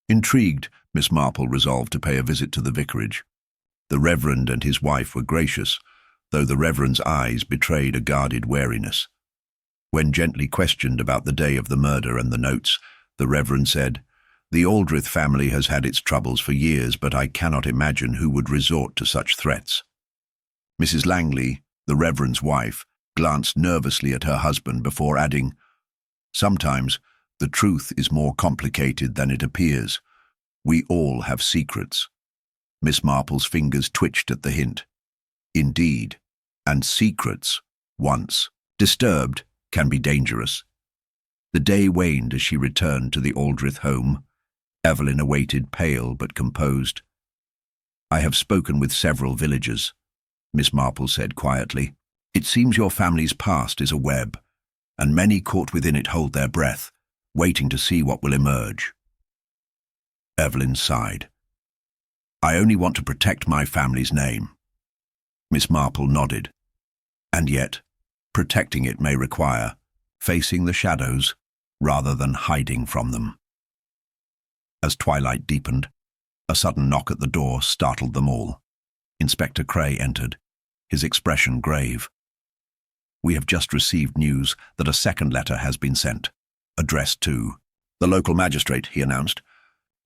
Intrigued, Miss Marple resolved to pay a visit to the vicarage. The Reverend and his wife were gracious, though the Reverend's eyes betrayed a guarded wariness. When gently questioned about the day of the murder and the notes, the Reverend said, "The Aldrich family has had its troubles for years, but I cannot imagine who would resort to such threats." Mrs. Langley, the Reverend's wife, glanced nervously at her husband before adding, "Sometimes the truth is more complicated than it appears. We all have secrets." Miss Marple's fingers twitched at the hint. Indeed, and secrets, once disturbed, can be dangerous. The day waned as she returned to the Aldrich home. Evelyn awaited, pale but composed. "I have spoken with several villagers," Miss Marple said quietly. "It seems your family's past is a web, and many caught within it hold their breath, waiting to see what will emerge." Evelyn sighed. "I only want to protect my family's name." Miss Marple nodded. "And yet, protecting it may require facing the shadows rather than hiding from them." As twilight deepened, a sudden knock at the door startled them all. Inspector Cray entered, his expression grave. "We have just received news that a second letter has been sent, addressed to the local magistrate," he announced.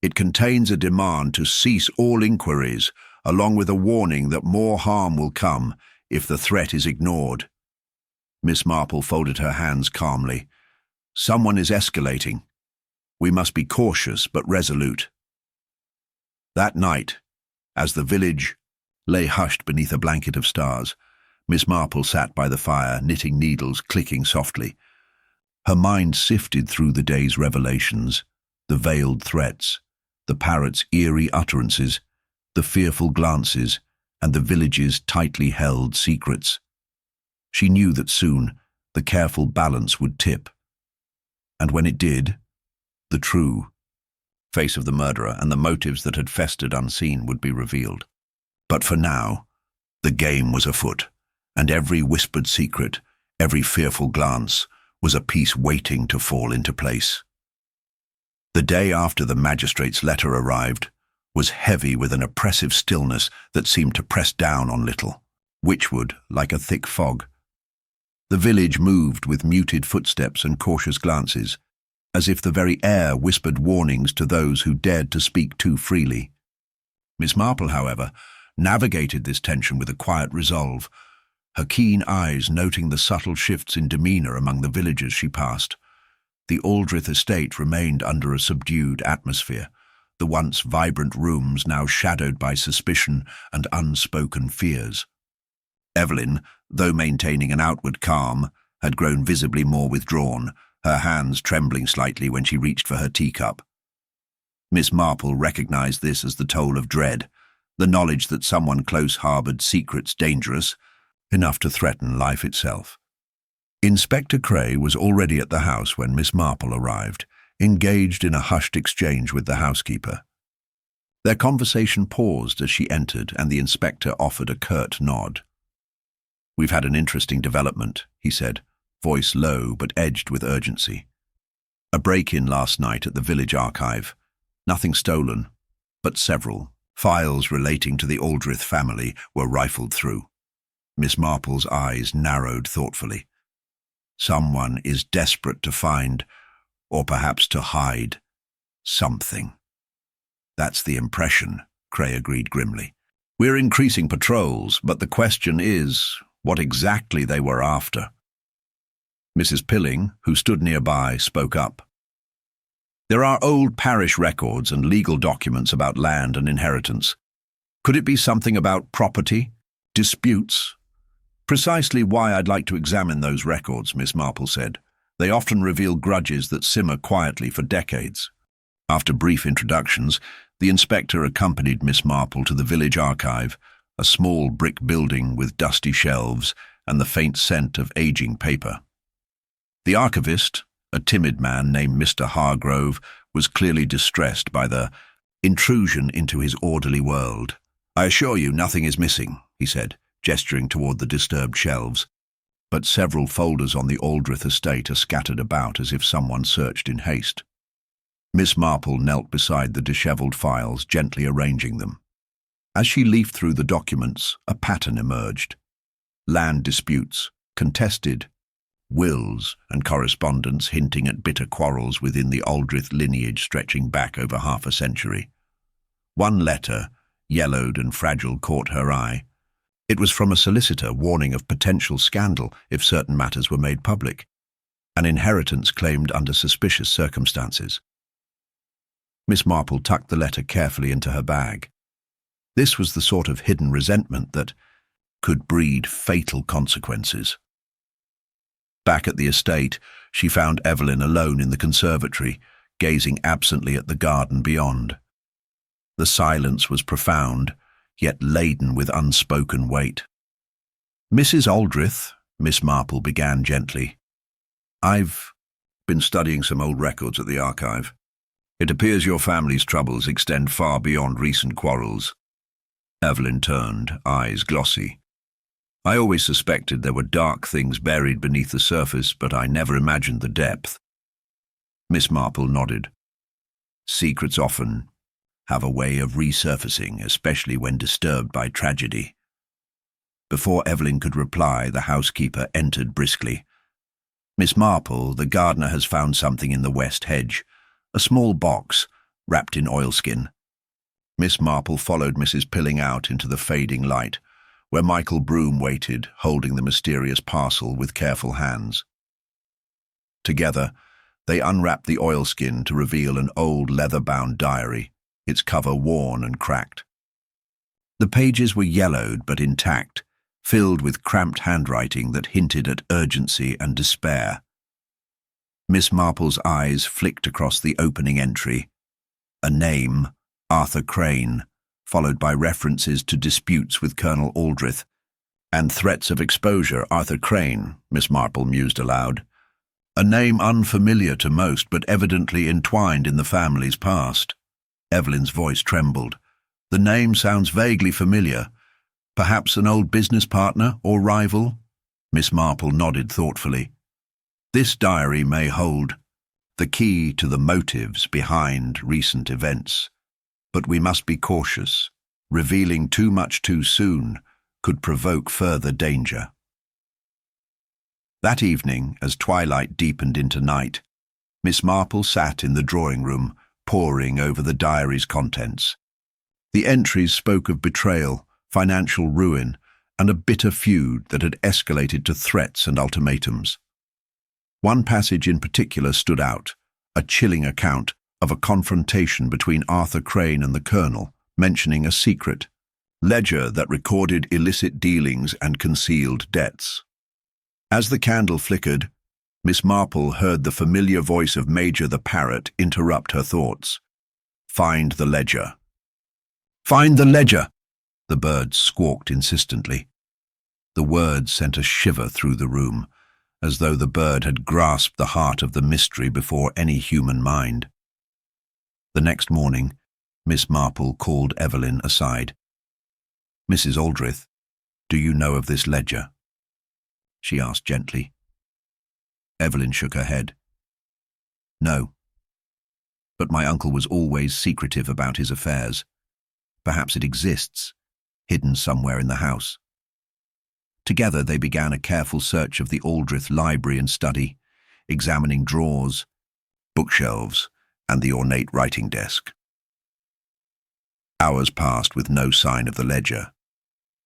"It contains a demand to cease all inquiries, along with a warning that more harm will come if the threat is ignored." Miss Marple folded her hands calmly. "Someone is escalating. We must be cautious but resolute." That night, as the village lay hushed beneath a blanket of stars, Miss Marple sat by the fire, knitting needles clicking softly. Her mind sifted through the day's revelations, the veiled threats, the parrot's eerie utterances, the fearful glances, and the village's tightly held secrets. She knew that soon the careful balance would tip. And when it did, the true face of the murderer and the motives that had festered unseen would be revealed. But for now, the game was afoot, and every whispered secret, every fearful glance, was a piece waiting to fall into place. The day after the magistrate's letter arrived was heavy with an oppressive stillness that seemed to press down on Little Witchwood like a thick fog. The village moved with muted footsteps and cautious glances, as if the very air whispered warnings to those who dared to speak too freely. Miss Marple, however, navigated this tension with a quiet resolve, her keen eyes noting the subtle shifts in demeanour among the villagers she passed. The Aldrich estate remained under a subdued atmosphere, the once vibrant rooms now shadowed by suspicion and unspoken fears. Evelyn, though maintaining an outward calm, had grown visibly more withdrawn, her hands trembling slightly when she reached for her teacup. Miss Marple recognised this as the toll of dread, the knowledge that someone close harboured secrets dangerous, enough to threaten life itself. Inspector Cray was already at the house when Miss Marple arrived, engaged in a hushed exchange with the housekeeper. Their conversation paused as she entered, and the inspector offered a curt nod. "We've had an interesting development," he said, voice low but edged with urgency. "A break-in last night at the village archive. Nothing stolen, but several files relating to the Aldrich family were rifled through." Miss Marple's eyes narrowed thoughtfully. "Someone is desperate to find, or perhaps to hide, something." "That's the impression," Cray agreed grimly. "We're increasing patrols, but the question is what exactly they were after." Mrs. Pilling, who stood nearby, spoke up. "There are old parish records and legal documents about land and inheritance. Could it be something about property, disputes?" "Precisely why I'd like to examine those records," Miss Marple said. "They often reveal grudges that simmer quietly for decades." After brief introductions, the inspector accompanied Miss Marple to the village archive, a small brick building with dusty shelves and the faint scent of aging paper. The archivist, a timid man named Mr. Hargrove, was clearly distressed by the intrusion into his orderly world. "I assure you nothing is missing," he said, gesturing toward the disturbed shelves. "But several folders on the Aldrich estate are scattered about as if someone searched in haste." Miss Marple knelt beside the dishevelled files, gently arranging them. As she leafed through the documents, a pattern emerged. Land disputes, contested wills and correspondence hinting at bitter quarrels within the Aldrich lineage stretching back over half a century. One letter, yellowed and fragile, caught her eye. It was from a solicitor warning of potential scandal if certain matters were made public. An inheritance claimed under suspicious circumstances. Miss Marple tucked the letter carefully into her bag. This was the sort of hidden resentment that could breed fatal consequences. Back at the estate, she found Evelyn alone in the conservatory, gazing absently at the garden beyond. The silence was profound, yet laden with unspoken weight. "Mrs. Aldrich," Miss Marple began gently, "I've been studying some old records at the archive. It appears your family's troubles extend far beyond recent quarrels." Evelyn turned, eyes glossy. "I always suspected there were dark things buried beneath the surface, but I never imagined the depth." Miss Marple nodded. "Secrets often have a way of resurfacing, especially when disturbed by tragedy." Before Evelyn could reply, the housekeeper entered briskly. "Miss Marple, the gardener has found something in the west hedge, a small box wrapped in oilskin." Miss Marple followed Mrs. Pilling out into the fading light, where Michael Broom waited, holding the mysterious parcel with careful hands. Together, they unwrapped the oilskin to reveal an old leather-bound diary, its cover worn and cracked. The pages were yellowed but intact, filled with cramped handwriting that hinted at urgency and despair. Miss Marple's eyes flicked across the opening entry. A name, Arthur Crane, followed by references to disputes with Colonel Aldrich, and threats of exposure. "Arthur Crane," Miss Marple mused aloud. "A name unfamiliar to most, but evidently entwined in the family's past." Evelyn's voice trembled. "The name sounds vaguely familiar. Perhaps an old business partner or rival?" Miss Marple nodded thoughtfully. "This diary may hold the key to the motives behind recent events. But we must be cautious. Revealing too much too soon could provoke further danger." That evening, as twilight deepened into night, Miss Marple sat in the drawing-room, poring over the diary's contents. The entries spoke of betrayal, financial ruin, and a bitter feud that had escalated to threats and ultimatums. One passage in particular stood out, a chilling account of a confrontation between Arthur Crane and the Colonel, mentioning a secret ledger that recorded illicit dealings and concealed debts. As the candle flickered, Miss Marple heard the familiar voice of Major the Parrot interrupt her thoughts. "Find the ledger." "Find the ledger!" the bird squawked insistently. The words sent a shiver through the room, as though the bird had grasped the heart of the mystery before any human mind. The next morning, Miss Marple called Evelyn aside. "Mrs. Aldrich, do you know of this ledger?" she asked gently. Evelyn shook her head. "No. But my uncle was always secretive about his affairs. Perhaps it exists, hidden somewhere in the house." Together they began a careful search of the Aldrich library and study, examining drawers, bookshelves, and the ornate writing desk. Hours passed with no sign of the ledger,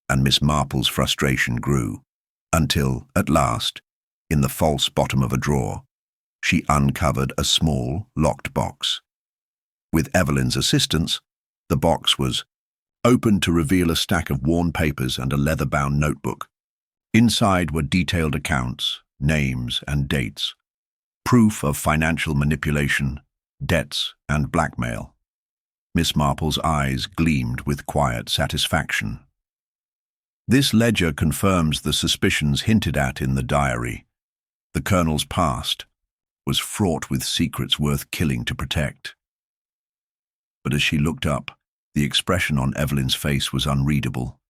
and Miss Marple's frustration grew, until, at last, in the false bottom of a drawer, she uncovered a small, locked box. With Evelyn's assistance, the box was opened to reveal a stack of worn papers and a leather-bound notebook. Inside were detailed accounts, names, and dates, proof of financial manipulation, debts, and blackmail. Miss Marple's eyes gleamed with quiet satisfaction. "This ledger confirms the suspicions hinted at in the diary. The Colonel's past was fraught with secrets worth killing to protect." But as she looked up, the expression on Evelyn's face was unreadable,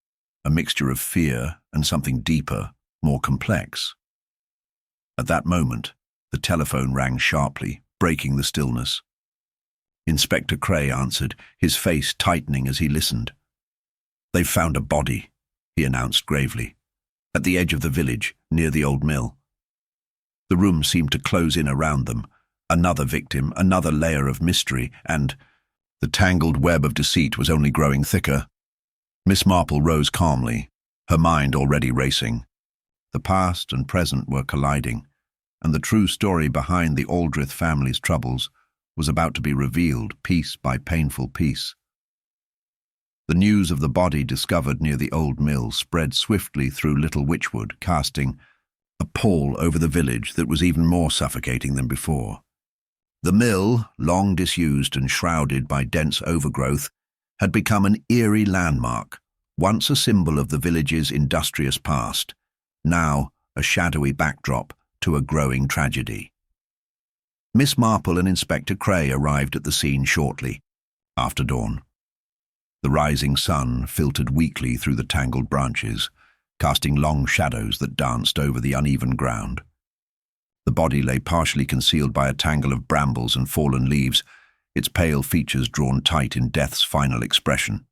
a mixture of fear and something deeper, more complex. At that moment, the telephone rang sharply, breaking the stillness. Inspector Cray answered, his face tightening as he listened. "They've found a body," he announced gravely, "at the edge of the village, near the old mill." The room seemed to close in around them. Another victim, another layer of mystery, and the tangled web of deceit was only growing thicker. Miss Marple rose calmly, her mind already racing. The past and present were colliding, and the true story behind the Aldrich family's troubles was about to be revealed piece by painful piece. The news of the body discovered near the old mill spread swiftly through Little Witchwood, casting a pall over the village that was even more suffocating than before. The mill, long disused and shrouded by dense overgrowth, had become an eerie landmark, once a symbol of the village's industrious past, now a shadowy backdrop to a growing tragedy. Miss Marple and Inspector Cray arrived at the scene shortly after dawn. The rising sun filtered weakly through the tangled branches, casting long shadows that danced over the uneven ground. The body lay partially concealed by a tangle of brambles and fallen leaves, its pale features drawn tight in death's final expression.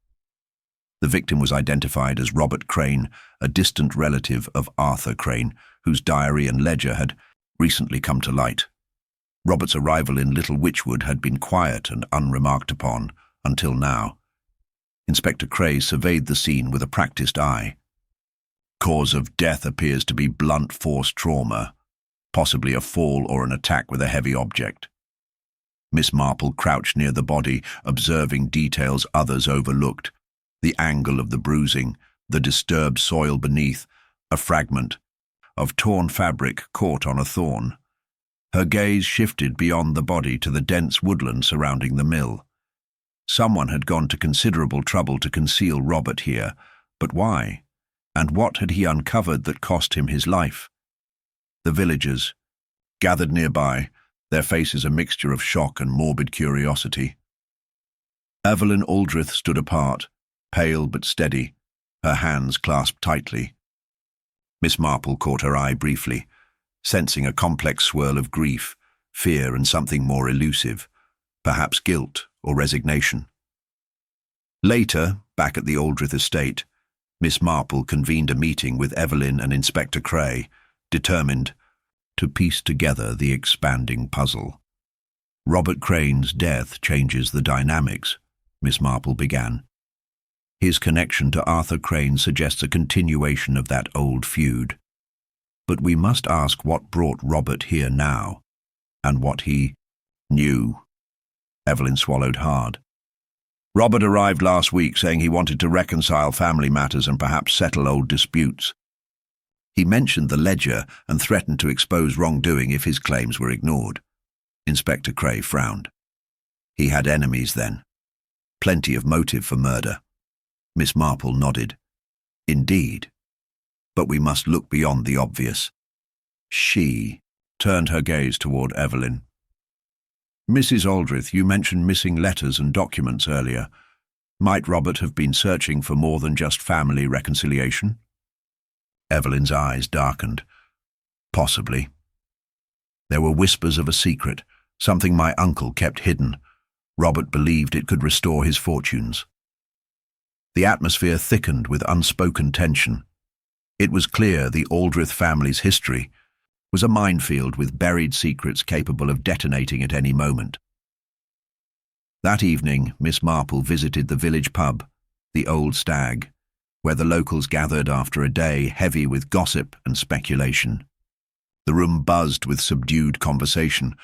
The victim was identified as Robert Crane, a distant relative of Arthur Crane, whose diary and ledger had recently come to light. Robert's arrival in Little Witchwood had been quiet and unremarked upon until now. Inspector Cray surveyed the scene with a practiced eye. Cause of death appears to be blunt force trauma, possibly a fall or an attack with a heavy object. Miss Marple crouched near the body, observing details others overlooked: the angle of the bruising, the disturbed soil beneath, a fragment of torn fabric caught on a thorn. Her gaze shifted beyond the body to the dense woodland surrounding the mill. Someone had gone to considerable trouble to conceal Robert here, but why? And what had he uncovered that cost him his life? The villagers, gathered nearby, their faces a mixture of shock and morbid curiosity. Evelyn Aldrich stood apart, pale but steady, her hands clasped tightly. Miss Marple caught her eye briefly, sensing a complex swirl of grief, fear, and something more elusive, perhaps guilt or resignation. Later, back at the Aldrich estate, Miss Marple convened a meeting with Evelyn and Inspector Cray, determined to piece together the expanding puzzle. "Robert Crane's death changes the dynamics," Miss Marple began. "His connection to Arthur Crane suggests a continuation of that old feud. But we must ask what brought Robert here now, and what he knew." Evelyn swallowed hard. "Robert arrived last week saying he wanted to reconcile family matters and perhaps settle old disputes. He mentioned the ledger and threatened to expose wrongdoing if his claims were ignored." Inspector Cray frowned. "He had enemies then. Plenty of motive for murder." Miss Marple nodded. "Indeed. But we must look beyond the obvious." She turned her gaze toward Evelyn. "Mrs. Aldrich, you mentioned missing letters and documents earlier. Might Robert have been searching for more than just family reconciliation?" Evelyn's eyes darkened. "Possibly. There were whispers of a secret, something my uncle kept hidden. Robert believed it could restore his fortunes." The atmosphere thickened with unspoken tension. It was clear the Aldrich family's history was a minefield with buried secrets capable of detonating at any moment. That evening, Miss Marple visited the village pub, the Old Stag, where the locals gathered after a day heavy with gossip and speculation. The room buzzed with subdued conversation,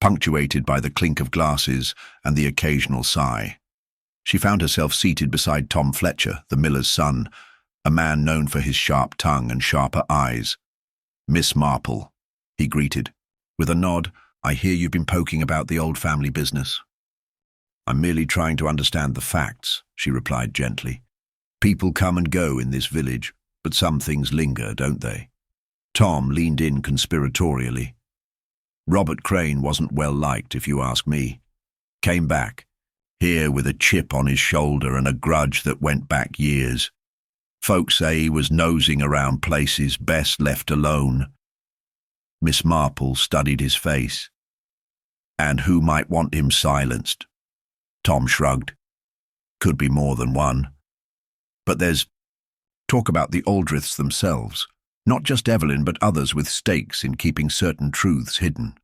punctuated by the clink of glasses and the occasional sigh. She found herself seated beside Tom Fletcher, the miller's son, a man known for his sharp tongue and sharper eyes. "Miss Marple," he greeted. With a nod, "I hear you've been poking about the old family business." "I'm merely trying to understand the facts," she replied gently. "People come and go in this village, but some things linger, don't they?" Tom leaned in conspiratorially. "Robert Crane wasn't well liked, if you ask me. Came back, here with a chip on his shoulder and a grudge that went back years. Folks say he was nosing around places best left alone." Miss Marple studied his face. "And who might want him silenced?" Tom shrugged. "Could be more than one. But there's talk about the Aldriths themselves, not just Evelyn but others with stakes in keeping certain truths hidden.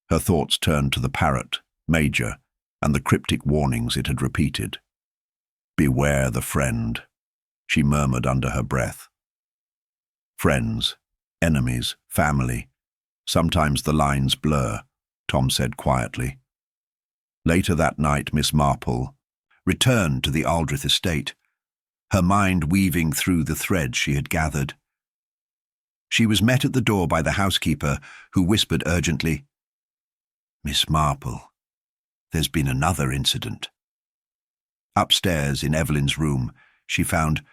Her thoughts turned to the parrot, Major, and the cryptic warnings it had repeated. "Beware the friend," she murmured under her breath. Friends, enemies, family. Sometimes the lines blur, Tom said quietly. Later that night, Miss Marple returned to the Aldrith estate, her mind weaving through the threads she had gathered. She was met at the door by the housekeeper, who whispered urgently, "Miss Marple, there's been another incident." Upstairs, in Evelyn's room, she found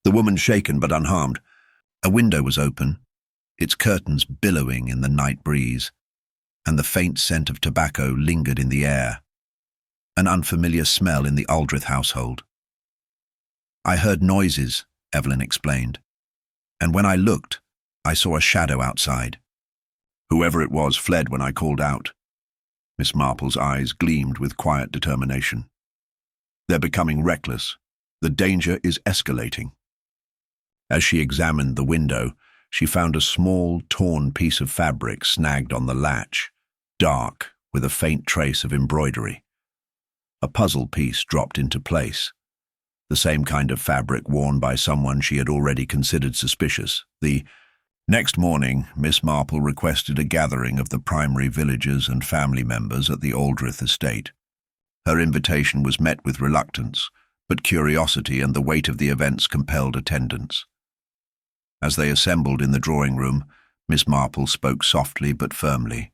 the woman shaken but unharmed. A window was open, its curtains billowing in the night breeze, and the faint scent of tobacco lingered in the air, an unfamiliar smell in the Aldrith household. "I heard noises," Evelyn explained, "and when I looked, I saw a shadow outside. Whoever it was fled when I called out." Miss Marple's eyes gleamed with quiet determination. "They're becoming reckless. The danger is escalating." As she examined the window, she found a small, torn piece of fabric snagged on the latch, dark, with a faint trace of embroidery. A puzzle piece dropped into place, the same kind of fabric worn by someone she had already considered suspicious. The next morning, Miss Marple requested a gathering of the primary villagers and family members at the Aldrith estate. Her invitation was met with reluctance, but curiosity and the weight of the events compelled attendance. As they assembled in the drawing room, Miss Marple spoke softly but firmly.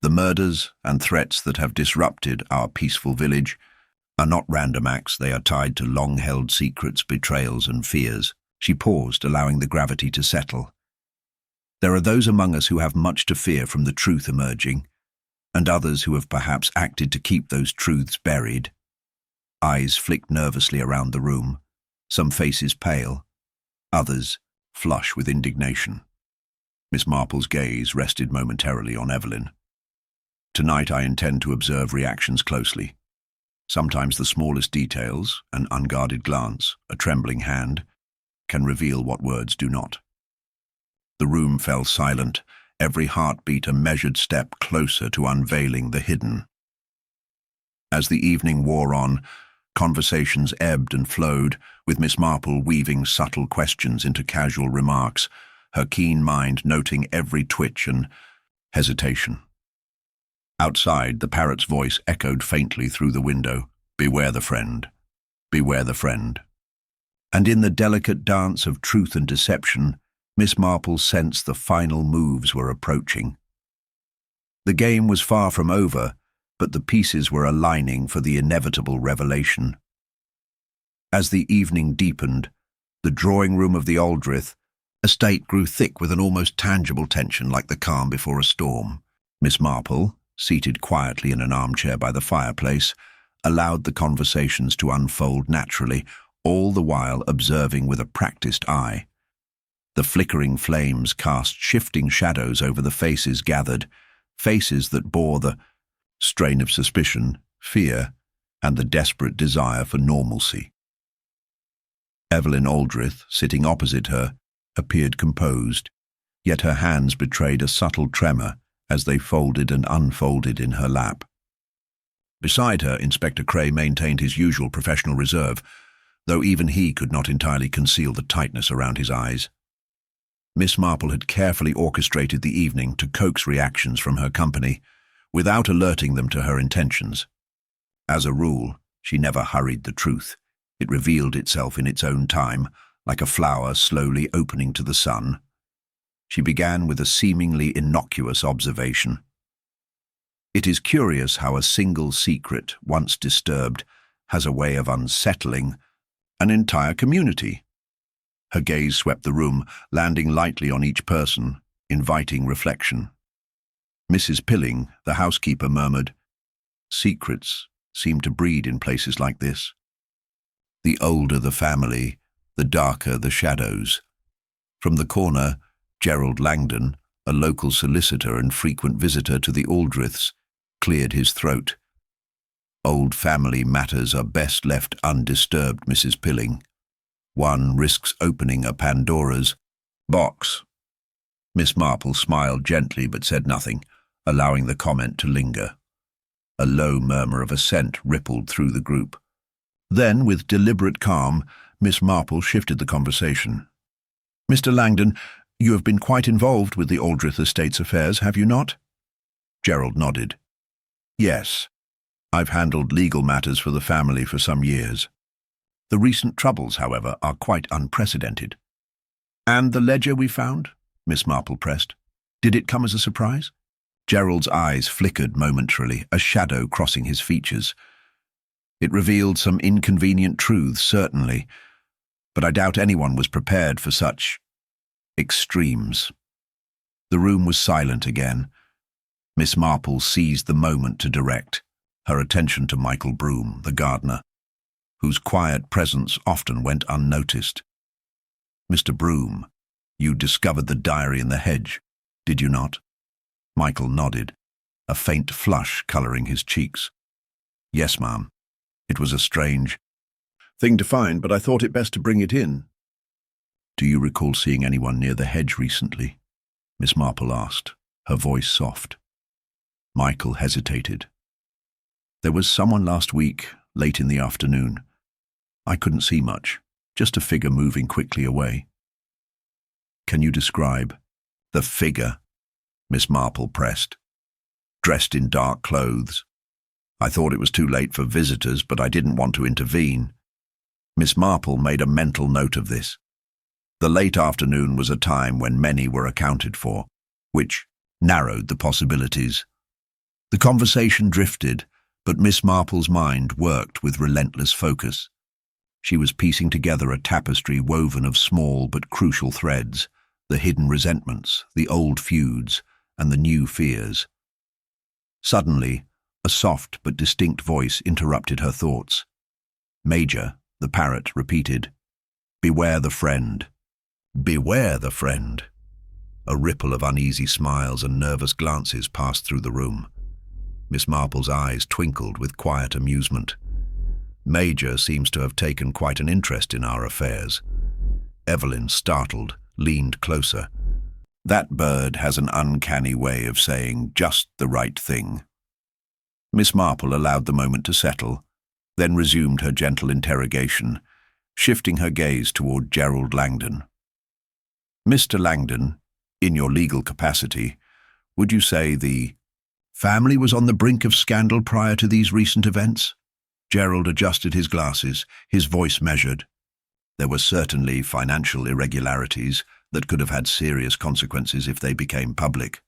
"The murders and threats that have disrupted our peaceful village are not random acts. They are tied to long-held secrets, betrayals, and fears." She paused, allowing the gravity to settle. "There are those among us who have much to fear from the truth emerging, and others who have perhaps acted to keep those truths buried." Eyes flicked nervously around the room, some faces pale, others flush with indignation. Miss Marple's gaze rested momentarily on Evelyn. "Tonight I intend to observe reactions closely. Sometimes the smallest details, an unguarded glance, a trembling hand, can reveal what words do not." The room fell silent, every heartbeat a measured step closer to unveiling the hidden. As the evening wore on, conversations ebbed and flowed, with Miss Marple weaving subtle questions into casual remarks, her keen mind noting every twitch and hesitation. Outside, the parrot's voice echoed faintly through the window, "Beware the friend, beware the friend." And in the delicate dance of truth and deception, Miss Marple sensed the final moves were approaching. The game was far from over, but the pieces were aligning for the inevitable revelation. As the evening deepened, the drawing room of the Aldrith estate grew thick with an almost tangible tension, like the calm before a storm. Miss Marple, seated quietly in an armchair by the fireplace, allowed the conversations to unfold naturally, all the while observing with a practiced eye. The flickering flames cast shifting shadows over the faces gathered, faces that bore the strain of suspicion, fear, and the desperate desire for normalcy. Evelyn Aldrith, sitting opposite her, appeared composed, yet her hands betrayed a subtle tremor as they folded and unfolded in her lap. Beside her, Inspector Cray maintained his usual professional reserve, though even he could not entirely conceal the tightness around his eyes. Miss Marple had carefully orchestrated the evening to coax reactions from her company, without alerting them to her intentions. As a rule, she never hurried the truth. It revealed itself in its own time, like a flower slowly opening to the sun. She began with a seemingly innocuous observation. "It is curious how a single secret, once disturbed, has a way of unsettling an entire community." Her gaze swept the room, landing lightly on each person, inviting reflection. Mrs. Pilling, the housekeeper, murmured, "Secrets seem to breed in places like this. The older the family, the darker the shadows." From the corner, Gerald Langdon, a local solicitor and frequent visitor to the Aldriths, cleared his throat. Old family matters are best left undisturbed, Mrs. Pilling. One risks opening a Pandora's box. Miss Marple smiled gently but said nothing, allowing the comment to linger. A low murmur of assent rippled through the group. Then, with deliberate calm, Miss Marple shifted the conversation. "Mr. Langdon, you have been quite involved with the Aldrich estate's affairs, have you not?" Gerald nodded. "Yes. I've handled legal matters for the family for some years. The recent troubles, however, are quite unprecedented." "And the ledger we found?" Miss Marple pressed. "Did it come as a surprise?" Gerald's eyes flickered momentarily, a shadow crossing his features. "It revealed some inconvenient truths, certainly, but I doubt anyone was prepared for such extremes." The room was silent again. Miss Marple seized the moment to direct her attention to Michael Broom, the gardener, whose quiet presence often went unnoticed. "Mr. Broom, you discovered the diary in the hedge, did you not?" Michael nodded, a faint flush colouring his cheeks. "Yes, ma'am. It was a strange thing to find, but I thought it best to bring it in." "Do you recall seeing anyone near the hedge recently?" Miss Marple asked, her voice soft. Michael hesitated. "There was someone last week, late in the afternoon. I couldn't see much, just a figure moving quickly away." "Can you describe the figure?" Miss Marple pressed. "Dressed in dark clothes. I thought it was too late for visitors, but I didn't want to intervene." Miss Marple made a mental note of this. The late afternoon was a time when many were accounted for, which narrowed the possibilities. The conversation drifted, but Miss Marple's mind worked with relentless focus. She was piecing together a tapestry woven of small but crucial threads, the hidden resentments, the old feuds, and the new fears. Suddenly, a soft but distinct voice interrupted her thoughts. Major, the parrot, repeated, "Beware the friend. Beware the friend." A ripple of uneasy smiles and nervous glances passed through the room. Miss Marple's eyes twinkled with quiet amusement. "Major seems to have taken quite an interest in our affairs." Evelyn, startled, leaned closer. "That bird has an uncanny way of saying just the right thing." Miss Marple allowed the moment to settle, then resumed her gentle interrogation, shifting her gaze toward Gerald Langdon. "Mr. Langdon, in your legal capacity, would you say the family was on the brink of scandal prior to these recent events?" Gerald adjusted his glasses, his voice measured. "There were certainly financial irregularities that could have had serious consequences if they became public.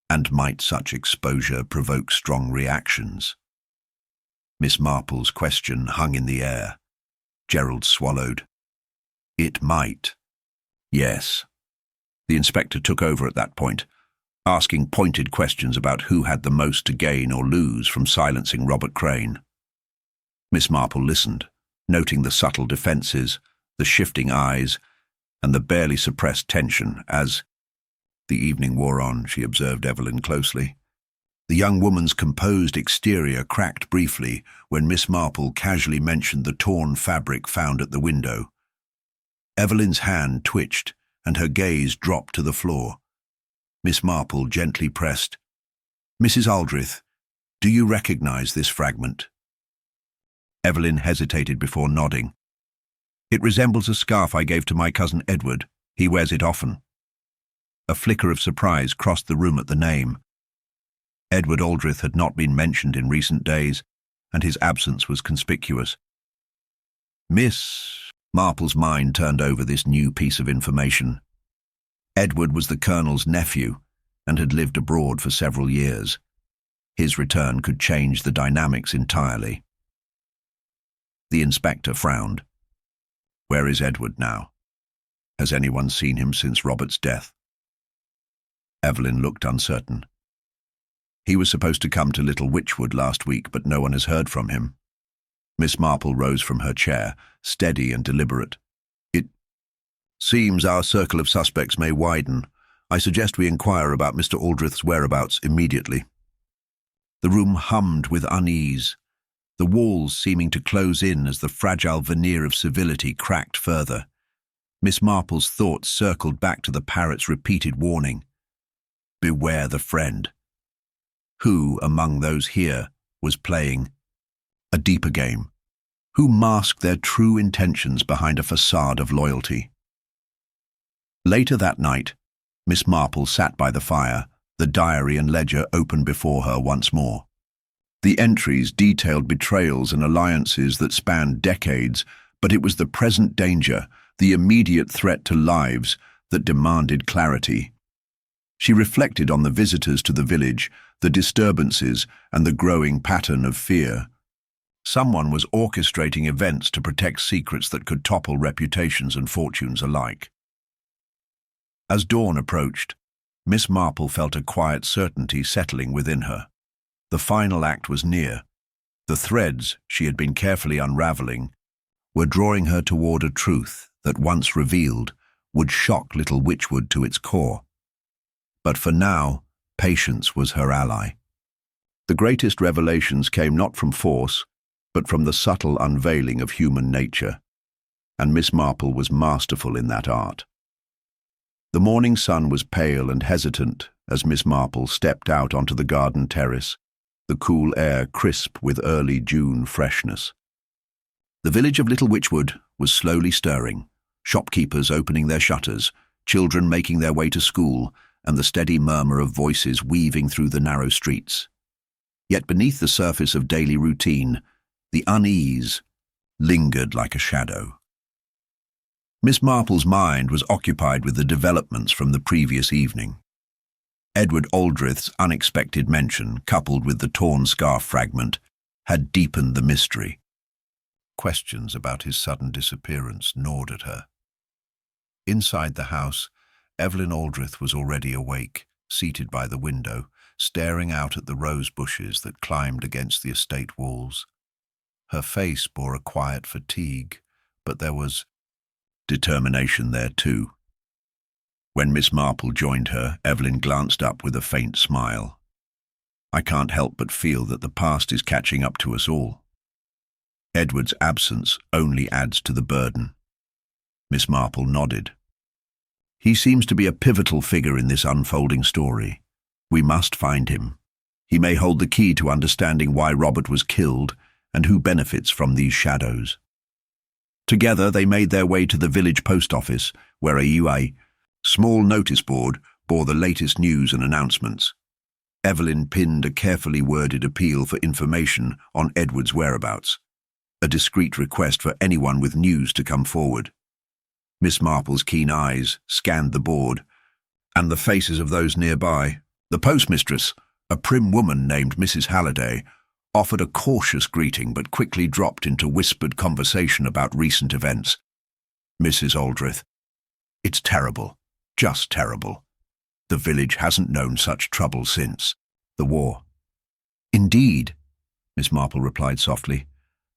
And might such exposure provoke strong reactions?" Miss Marple's question hung in the air. Gerald swallowed. "It might. Yes." The inspector took over at that point, asking pointed questions about who had the most to gain or lose from silencing Robert Crane. Miss Marple listened, noting the subtle defences, the shifting eyes, and the barely suppressed tension as the evening wore on. She observed Evelyn closely. The young woman's composed exterior cracked briefly when Miss Marple casually mentioned the torn fabric found at the window. Evelyn's hand twitched, and her gaze dropped to the floor. Miss Marple gently pressed, "Mrs. Aldrich, do you recognize this fragment?" Evelyn hesitated before nodding. "It resembles a scarf I gave to my cousin Edward. He wears it often." A flicker of surprise crossed the room at the name. Edward Aldrich had not been mentioned in recent days, and his absence was conspicuous. Miss Marple's mind turned over this new piece of information. Edward was the Colonel's nephew and had lived abroad for several years. His return could change the dynamics entirely. The inspector frowned. "Where is Edward now? Has anyone seen him since Robert's death?" Evelyn looked uncertain. "He was supposed to come to Little Witchwood last week, but no one has heard from him." Miss Marple rose from her chair, steady and deliberate. "It seems our circle of suspects may widen. I suggest we inquire about Mr. Aldrich's whereabouts immediately." The room hummed with unease. the walls seeming to close in as the fragile veneer of civility cracked further. Miss Marple's thoughts circled back to the parrot's repeated warning. Beware the friend. Who, among those here, was playing a deeper game? Who masked their true intentions behind a facade of loyalty? Later that night, Miss Marple sat by the fire, the diary and ledger open before her once more. The entries detailed betrayals and alliances that spanned decades, but it was the present danger, the immediate threat to lives, that demanded clarity. She reflected on the visitors to the village, the disturbances, and the growing pattern of fear. Someone was orchestrating events to protect secrets that could topple reputations and fortunes alike. As dawn approached, Miss Marple felt a quiet certainty settling within her. The final act was near. The threads she had been carefully unraveling were drawing her toward a truth that, once revealed, would shock little Witchwood to its core. But for now, patience was her ally. The greatest revelations came not from force, but from the subtle unveiling of human nature, and Miss Marple was masterful in that art. The morning sun was pale and hesitant as Miss Marple stepped out onto the garden terrace, the cool air crisp with early June freshness. The village of Little Witchwood was slowly stirring, shopkeepers opening their shutters, children making their way to school, and the steady murmur of voices weaving through the narrow streets. Yet beneath the surface of daily routine, the unease lingered like a shadow. Miss Marple's mind was occupied with the developments from the previous evening. Edward Aldrith's unexpected mention, coupled with the torn scarf fragment, had deepened the mystery. Questions about his sudden disappearance gnawed at her. Inside the house, Evelyn Aldrith was already awake, seated by the window, staring out at the rose bushes that climbed against the estate walls. Her face bore a quiet fatigue, but there was determination there too. When Miss Marple joined her, Evelyn glanced up with a faint smile. I can't help but feel that the past is catching up to us all. Edward's absence only adds to the burden. Miss Marple nodded. He seems to be a pivotal figure in this unfolding story. We must find him. He may hold the key to understanding why Robert was killed and who benefits from these shadows. Together they made their way to the village post office, where a small notice board bore the latest news and announcements. Evelyn pinned a carefully worded appeal for information on Edward's whereabouts, a discreet request for anyone with news to come forward. Miss Marple's keen eyes scanned the board and the faces of those nearby. The postmistress, a prim woman named Mrs. Halliday, offered a cautious greeting but quickly dropped into whispered conversation about recent events. Mrs. Aldrith, it's terrible. Just terrible. The village hasn't known such trouble since the war. Indeed, Miss Marple replied softly,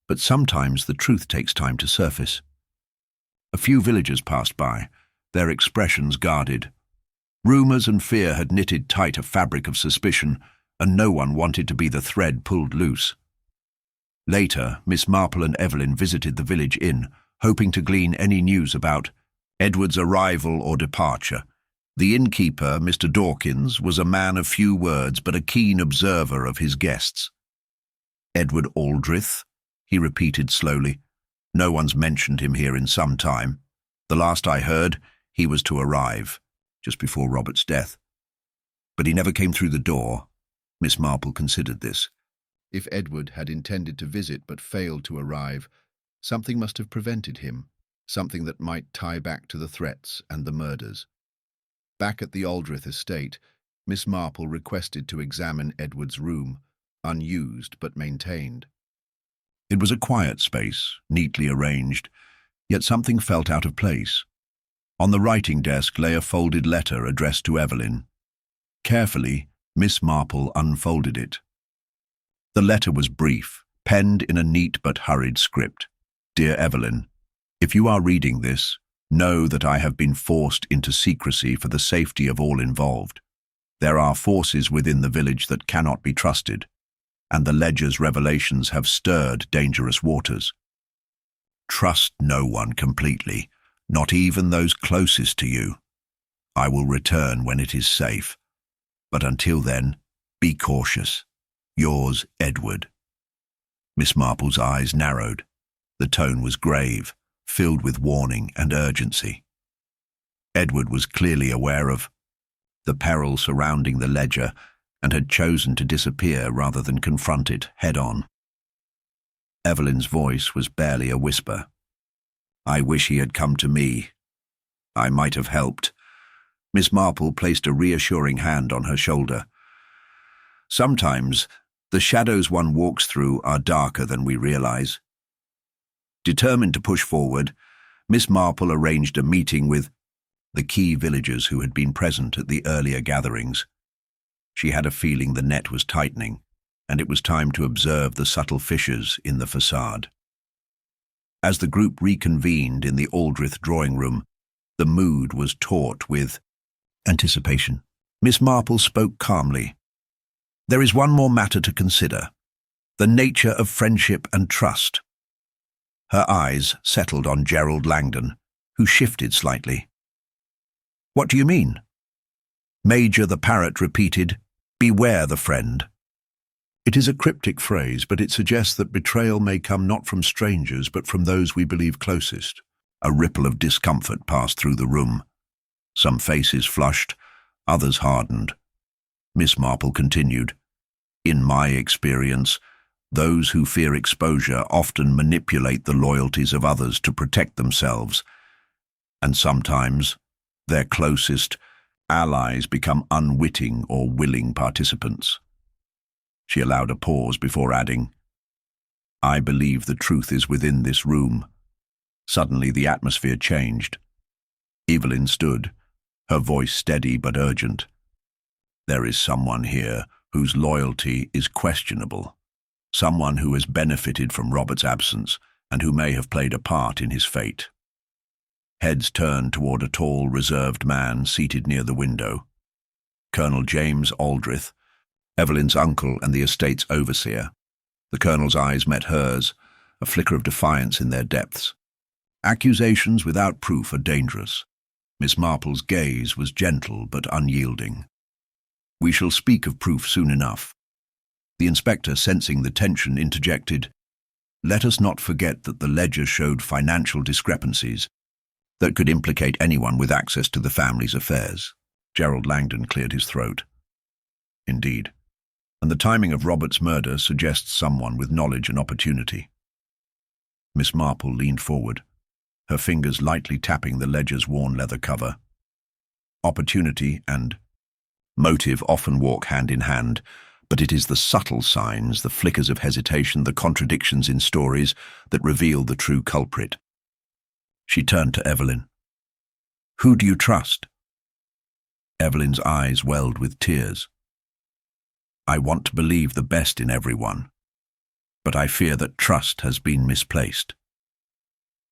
but sometimes the truth takes time to surface. A few villagers passed by, their expressions guarded. Rumours and fear had knitted tight a fabric of suspicion, and no one wanted to be the thread pulled loose. Later, Miss Marple and Evelyn visited the village inn, hoping to glean any news about Edward's arrival or departure. The innkeeper, Mr. Dawkins, was a man of few words but a keen observer of his guests. Edward Aldrith, he repeated slowly. No one's mentioned him here in some time. The last I heard, he was to arrive, just before Robert's death. But he never came through the door. Miss Marple considered this. If Edward had intended to visit but failed to arrive, something must have prevented him. Something that might tie back to the threats and the murders. Back at the Aldrith estate, Miss Marple requested to examine Edward's room, unused but maintained. It was a quiet space, neatly arranged, yet something felt out of place. On the writing desk lay a folded letter addressed to Evelyn. Carefully, Miss Marple unfolded it. The letter was brief, penned in a neat but hurried script. Dear Evelyn, if you are reading this, know that I have been forced into secrecy for the safety of all involved. There are forces within the village that cannot be trusted. and the ledger's revelations have stirred dangerous waters. Trust no one completely, not even those closest to you. I will return when it is safe, but until then, be cautious. Yours, Edward. Miss Marple's eyes narrowed. The tone was grave, filled with warning and urgency. Edward was clearly aware of the peril surrounding the ledger and had chosen to disappear rather than confront it head-on. Evelyn's voice was barely a whisper. I wish he had come to me. I might have helped. Miss Marple placed a reassuring hand on her shoulder. Sometimes, the shadows one walks through are darker than we realize. Determined to push forward, Miss Marple arranged a meeting with the key villagers who had been present at the earlier gatherings. She had a feeling the net was tightening, and it was time to observe the subtle fissures in the facade. As the group reconvened in the Aldrich drawing room, the mood was taut with anticipation. Miss Marple spoke calmly. There is one more matter to consider, the nature of friendship and trust. Her eyes settled on Gerald Langdon, who shifted slightly. What do you mean? Major the Parrot repeated, beware the friend. It is a cryptic phrase, but it suggests that betrayal may come not from strangers, but from those we believe closest. A ripple of discomfort passed through the room. Some faces flushed, others hardened. Miss Marple continued, in my experience, those who fear exposure often manipulate the loyalties of others to protect themselves, and sometimes their closest allies become unwitting or willing participants. She allowed a pause before adding, I believe the truth is within this room. Suddenly the atmosphere changed. Evelyn stood, her voice steady but urgent. There is someone here whose loyalty is questionable, someone who has benefited from Robert's absence and who may have played a part in his fate. Heads turned toward a tall, reserved man seated near the window. Colonel James Aldrich, Evelyn's uncle and the estate's overseer. The colonel's eyes met hers, a flicker of defiance in their depths. Accusations without proof are dangerous. Miss Marple's gaze was gentle but unyielding. We shall speak of proof soon enough. The inspector, sensing the tension, interjected, let us not forget that the ledger showed financial discrepancies that could implicate anyone with access to the family's affairs. Gerald Langdon cleared his throat. Indeed, and the timing of Robert's murder suggests someone with knowledge and opportunity. Miss Marple leaned forward, her fingers lightly tapping the ledger's worn leather cover. Opportunity and motive often walk hand in hand, but it is the subtle signs, the flickers of hesitation, the contradictions in stories that reveal the true culprit. She turned to Evelyn. Who do you trust? Evelyn's eyes welled with tears. I want to believe the best in everyone, but I fear that trust has been misplaced.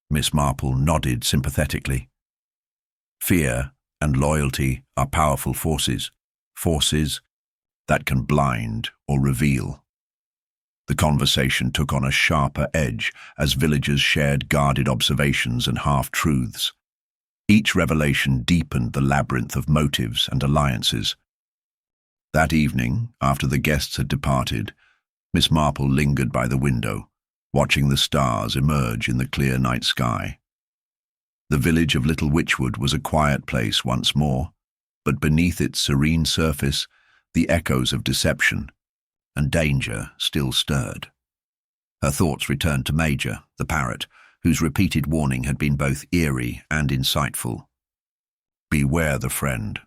Miss Marple nodded sympathetically. Fear and loyalty are powerful forces, forces that can blind or reveal. The conversation took on a sharper edge as villagers shared guarded observations and half-truths. Each revelation deepened the labyrinth of motives and alliances. That evening, after the guests had departed, Miss Marple lingered by the window, watching the stars emerge in the clear night sky. The village of Little Witchwood was a quiet place once more, but beneath its serene surface, the echoes of deception and danger still stirred. Her thoughts returned to Major, the parrot, whose repeated warning had been both eerie and insightful. Beware the friend.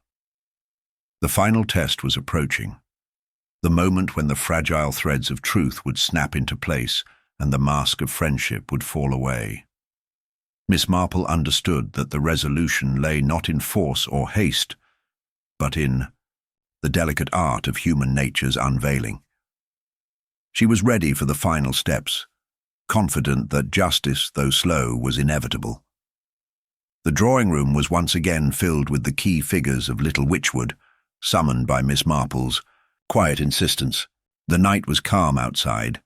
The final test was approaching, the moment when the fragile threads of truth would snap into place and the mask of friendship would fall away. Miss Marple understood that the resolution lay not in force or haste, but in the delicate art of human nature's unveiling. She was ready for the final steps, confident that justice, though slow, was inevitable. The drawing room was once again filled with the key figures of Little Witchwood, summoned by Miss Marple's quiet insistence. The night was calm outside,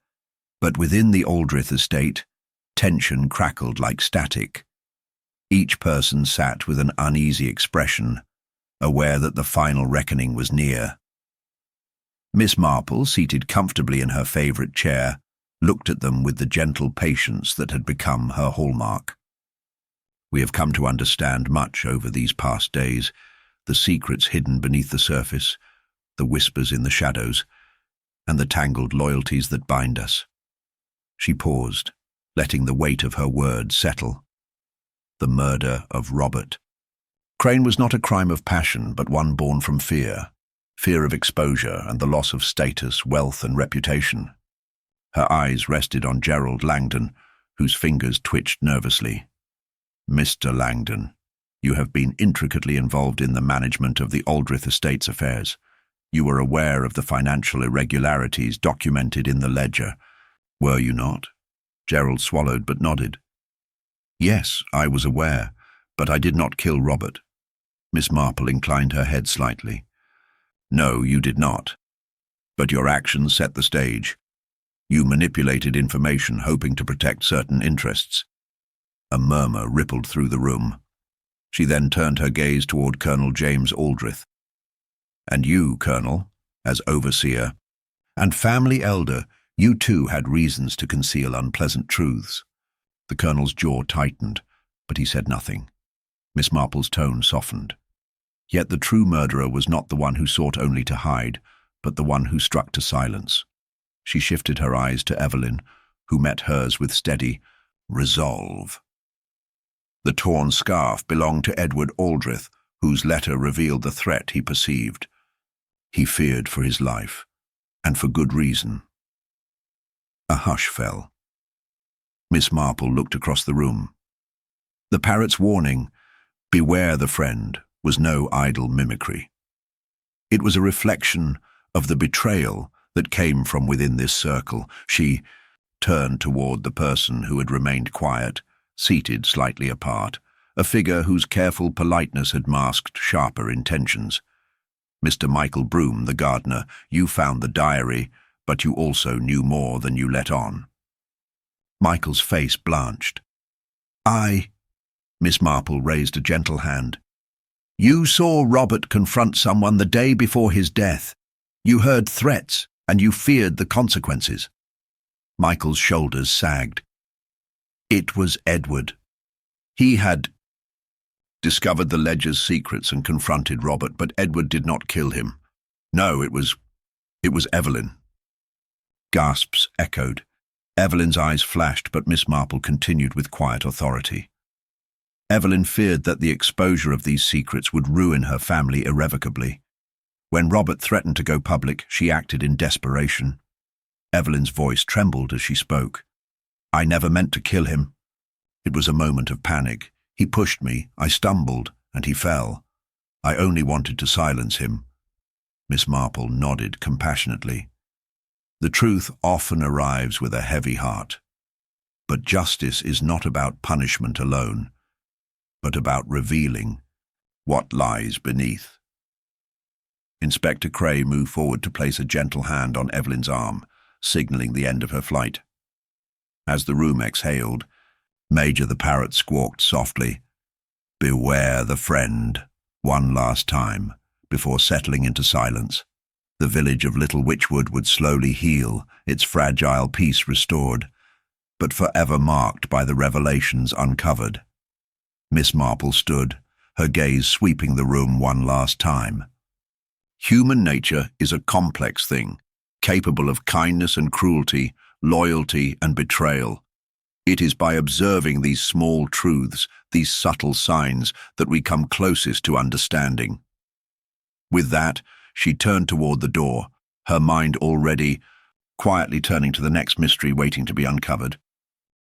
but within the Aldrich estate, tension crackled like static. Each person sat with an uneasy expression, aware that the final reckoning was near. Miss Marple, seated comfortably in her favourite chair, looked at them with the gentle patience that had become her hallmark. We have come to understand much over these past days, the secrets hidden beneath the surface, the whispers in the shadows, and the tangled loyalties that bind us. She paused, letting the weight of her words settle. The murder of Robert. Crane was not a crime of passion, but one born from fear of exposure and the loss of status, wealth and reputation. Her eyes rested on Gerald Langdon, whose fingers twitched nervously. "Mr. Langdon, you have been intricately involved in the management of the Aldrich estate's affairs. You were aware of the financial irregularities documented in the ledger, were you not?" Gerald swallowed but nodded. "Yes, I was aware, but I did not kill Robert." Miss Marple inclined her head slightly. "No, you did not. But your actions set the stage. You manipulated information hoping to protect certain interests." A murmur rippled through the room. She then turned her gaze toward Colonel James Aldrich. "And you, Colonel, as overseer and family elder, you too had reasons to conceal unpleasant truths." The Colonel's jaw tightened, but he said nothing. Miss Marple's tone softened. Yet the true murderer was not the one who sought only to hide, but the one who struck to silence. She shifted her eyes to Evelyn, who met hers with steady resolve. The torn scarf belonged to Edward Aldrich, whose letter revealed the threat he perceived. He feared for his life, and for good reason. A hush fell. Miss Marple looked across the room. The parrot's warning, "Beware the friend," was no idle mimicry. It was a reflection of the betrayal that came from within this circle. She turned toward the person who had remained quiet, seated slightly apart, a figure whose careful politeness had masked sharper intentions. "Mr. Michael Broom, the gardener, you found the diary, but you also knew more than you let on." Michael's face blanched. Miss Marple raised a gentle hand. "You saw Robert confront someone the day before his death. You heard threats, and you feared the consequences." Michael's shoulders sagged. "It was Edward. He had discovered the ledger's secrets and confronted Robert, but Edward did not kill him. No, it was Evelyn." Gasps echoed. Evelyn's eyes flashed, but Miss Marple continued with quiet authority. Evelyn feared that the exposure of these secrets would ruin her family irrevocably. When Robert threatened to go public, she acted in desperation. Evelyn's voice trembled as she spoke. "I never meant to kill him. It was a moment of panic. He pushed me, I stumbled, and he fell. I only wanted to silence him." Miss Marple nodded compassionately. The truth often arrives with a heavy heart. But justice is not about punishment alone, but about revealing what lies beneath. Inspector Cray moved forward to place a gentle hand on Evelyn's arm, signaling the end of her flight. As the room exhaled, Major the Parrot squawked softly, "Beware the friend," one last time, before settling into silence. The village of Little Witchwood would slowly heal, its fragile peace restored, but forever marked by the revelations uncovered. Miss Marple stood, her gaze sweeping the room one last time. Human nature is a complex thing, capable of kindness and cruelty, loyalty and betrayal. It is by observing these small truths, these subtle signs, that we come closest to understanding. With that, she turned toward the door, her mind already quietly turning to the next mystery waiting to be uncovered.